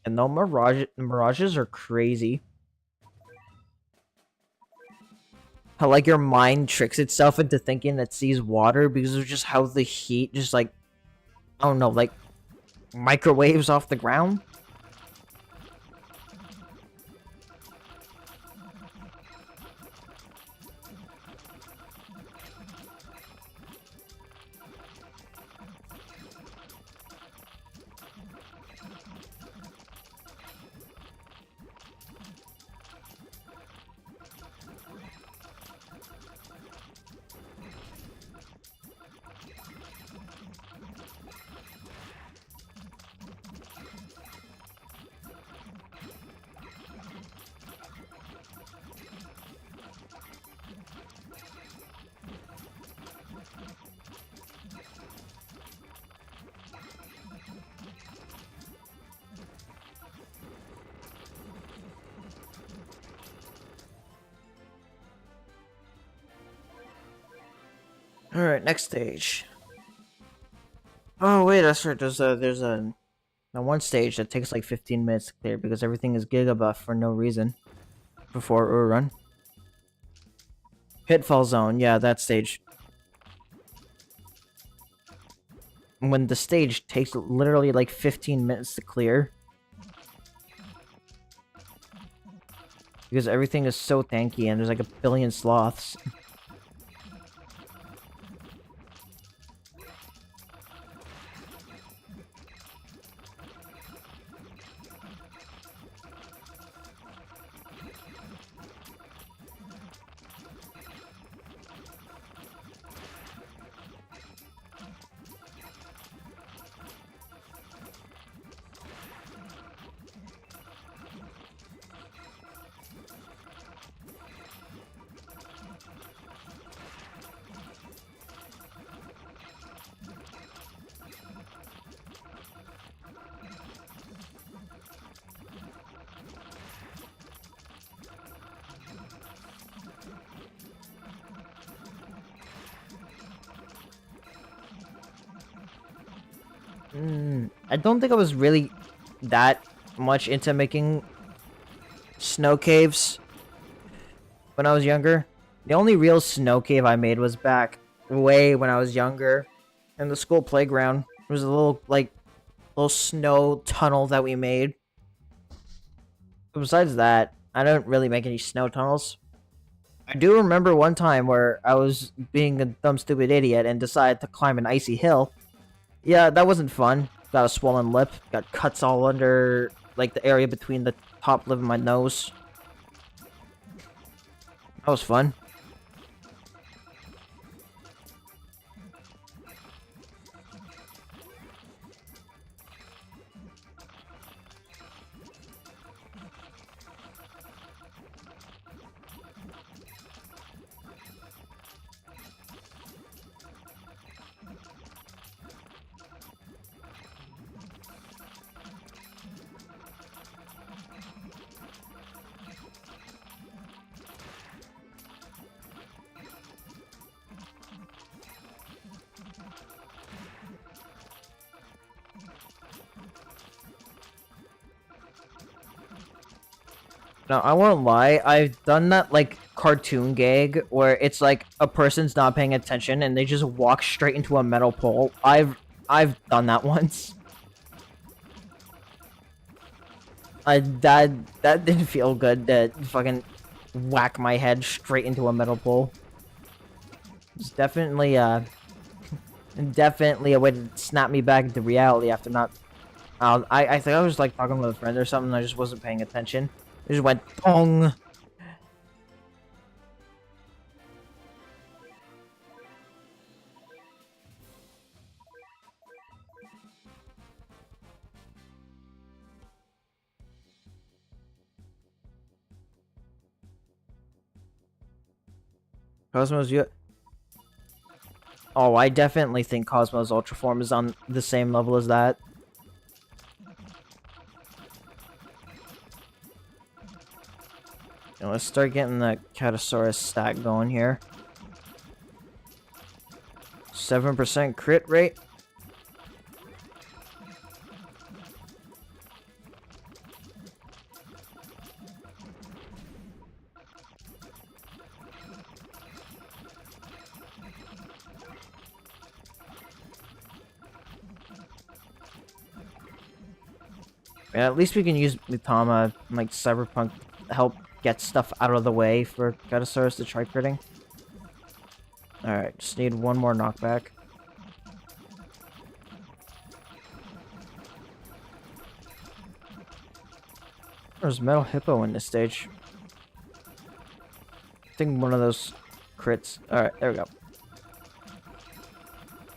And no mirages are crazy. How like your mind tricks itself into thinking it sees water because of just how the heat just like, I don't know, like microwaves off the ground. Alright, next stage. Oh wait, that's right. There's a one stage that takes like 15 minutes to clear because everything is gigabuff for no reason before run. Pitfall zone, yeah, that stage. When the stage takes literally like 15 minutes to clear. Because everything is so tanky and there's like a billion sloths. I don't think I was really that much into making snow caves. when I was younger. The only real snow cave I made was back way when I was younger in the school playground. It was a little, like, little snow tunnel that we made. But besides that, I don't really make any snow tunnels. I do remember one time where I was being a dumb, stupid idiot and decided to climb an icy hill. Yeah, that wasn't fun. Got a swollen lip, got cuts all under, like, the area between the top lip of my nose. That was fun. No, I won't lie. I've done that, like, cartoon gag where it's like a person's not paying attention and they just walk straight into a metal pole. I've done that once. That didn't feel good to fucking whack my head straight into a metal pole. It's definitely a way to snap me back into reality after not. I think I was like talking with a friend or something. I just wasn't paying attention. It just went pong. Cosmos, you. Oh, I definitely think Cosmos Ultra Form is on the same level as that. Now, let's start getting the Catasaurus stack going here. 7% crit rate. Yeah, at least we can use Mitama, like Cyberpunk, to help get stuff out of the way for Catasaurus to try critting. Alright, just need one more knockback. There's Metal Hippo in this stage. I think one of those crits. Alright, there we go.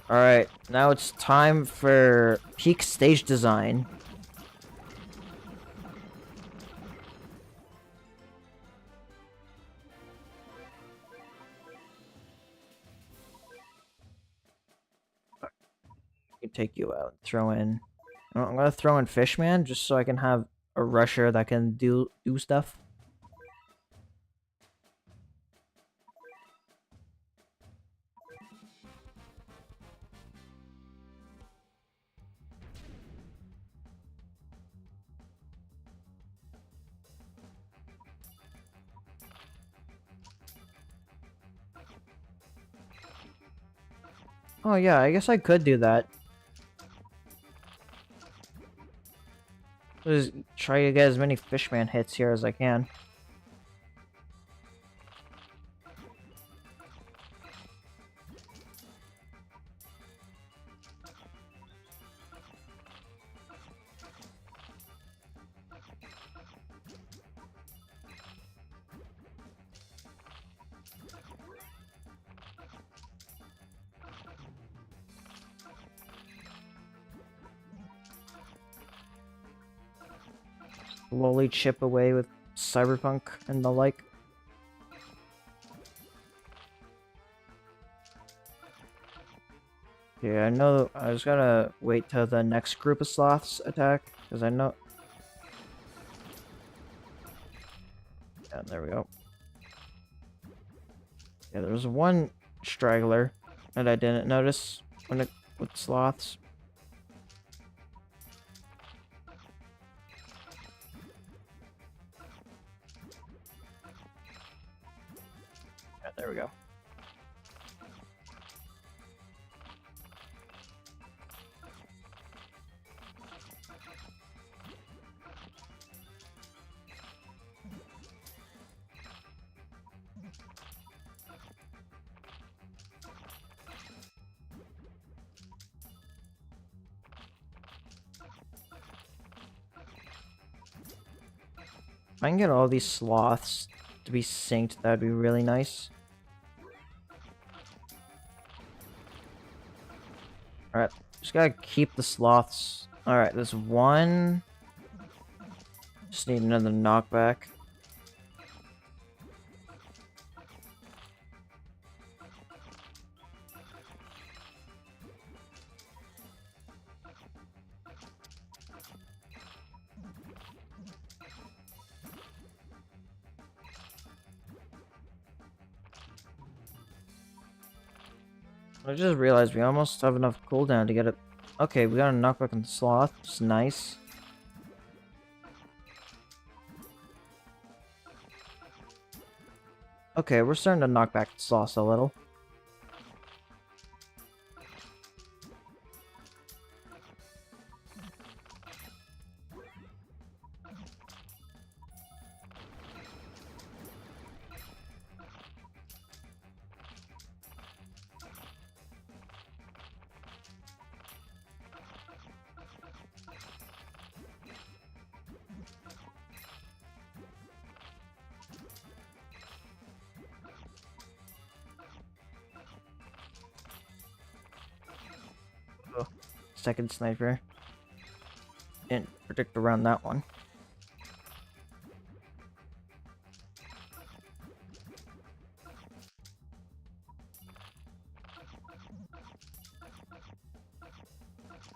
Alright, now it's time for peak stage design. Take you out. Throw in. I'm gonna throw in Fishman just so I can have a rusher that can do stuff. Oh yeah, I guess I could do that. Just try to get as many Fishman hits here as I can. Slowly chip away with Cyberpunk and the like. Yeah, I know. I just gotta wait till the next group of sloths attack, because I know. Yeah, there we go. Yeah, there was one straggler that I didn't notice with sloths. there we go. If I can get all these sloths to be synced, that'd be really nice. Alright, just gotta keep the sloths. Alright, there's one. Just need another knockback. I just realized we almost have enough cooldown to get it. Okay, we got a knockback on the sloth, which is nice. Okay, we're starting to knock back the sloths a little. Second sniper. Didn't predict around that one.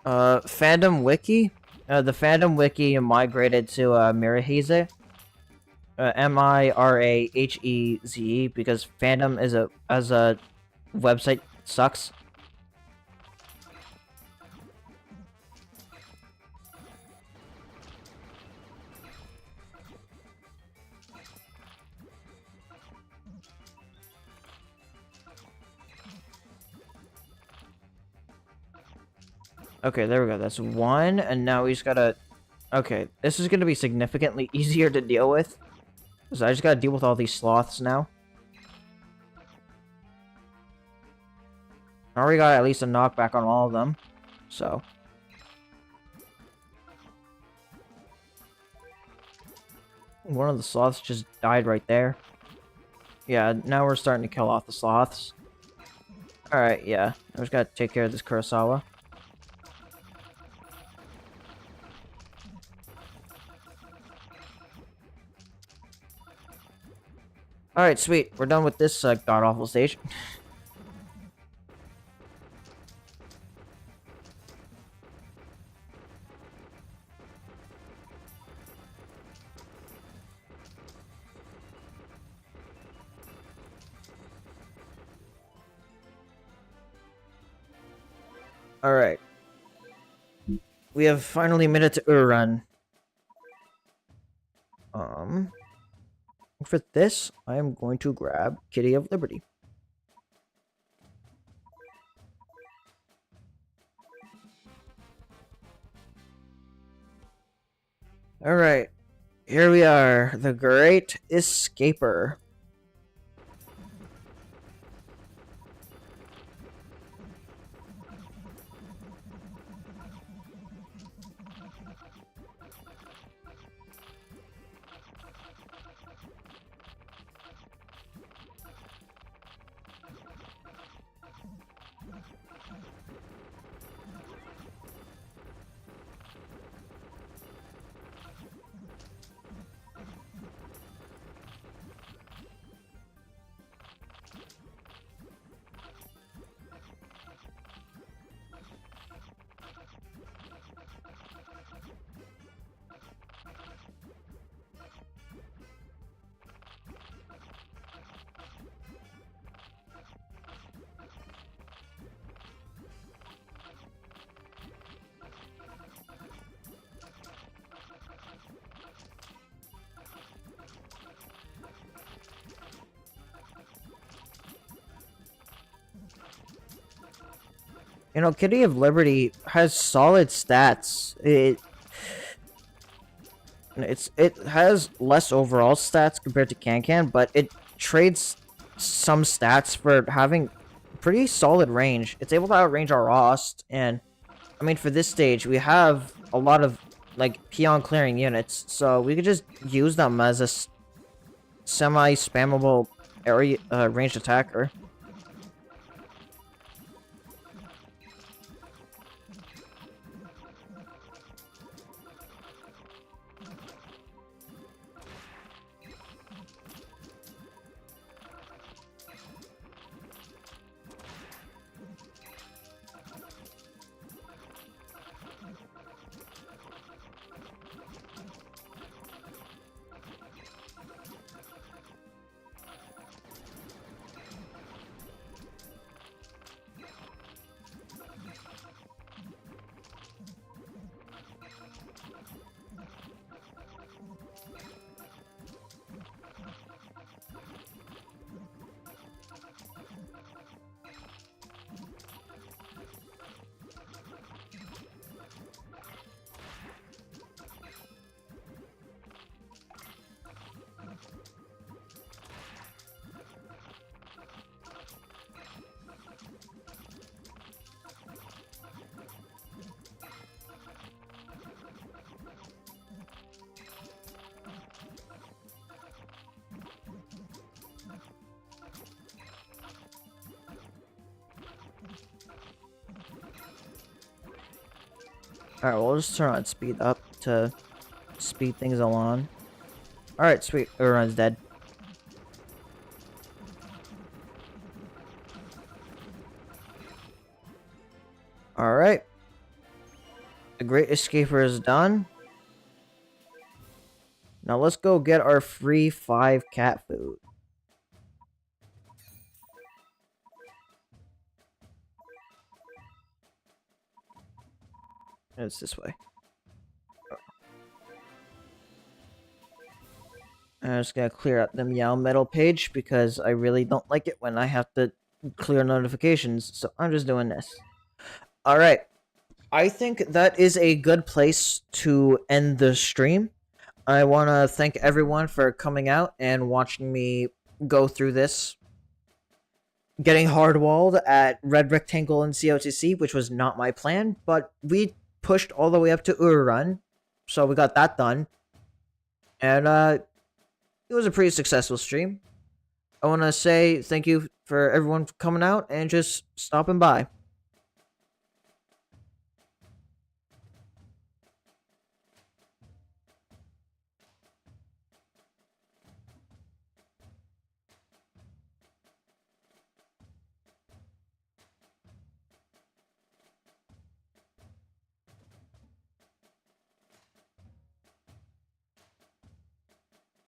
Fandom Wiki? The Fandom Wiki migrated to Miraheze. Miraheze, because fandom is as a website sucks. Okay, there we go. That's one, and now we just gotta... Okay, this is gonna be significantly easier to deal with. Because I just gotta deal with all these sloths now. I already got at least a knockback on all of them. So... One of the sloths just died right there. Yeah, now we're starting to kill off the sloths. Alright, yeah. I just gotta take care of this Kurosawa. Alright, sweet. We're done with this god-awful stage. Alright. We have finally made it to Urun. For this, I am going to grab Kitty of Liberty. Alright. Here we are. The Great Escaper. You know, Kitty of Liberty has solid stats. It has less overall stats compared to Can, but it trades some stats for having pretty solid range. It's able to outrange our Rost, and I mean, for this stage, we have a lot of like peon clearing units, so we could just use them as a semi-spammable area ranged attacker. Alright, we'll just turn on speed up to speed things along. Alright, sweet. Everyone's dead. Alright. The Great Escaper is done. Now let's go get our free 5 cat food. It's this way. I'm just gonna clear out the Meow Metal page because I really don't like it when I have to clear notifications, so I'm just doing this. Alright. I think that is a good place to end the stream. I want to thank everyone for coming out and watching me go through this. Getting hard-walled at Red Rectangle and COTC, which was not my plan, but we pushed all the way up to Urarun, so we got that done. And it was a pretty successful stream. I want to say thank you for everyone coming out and just stopping by.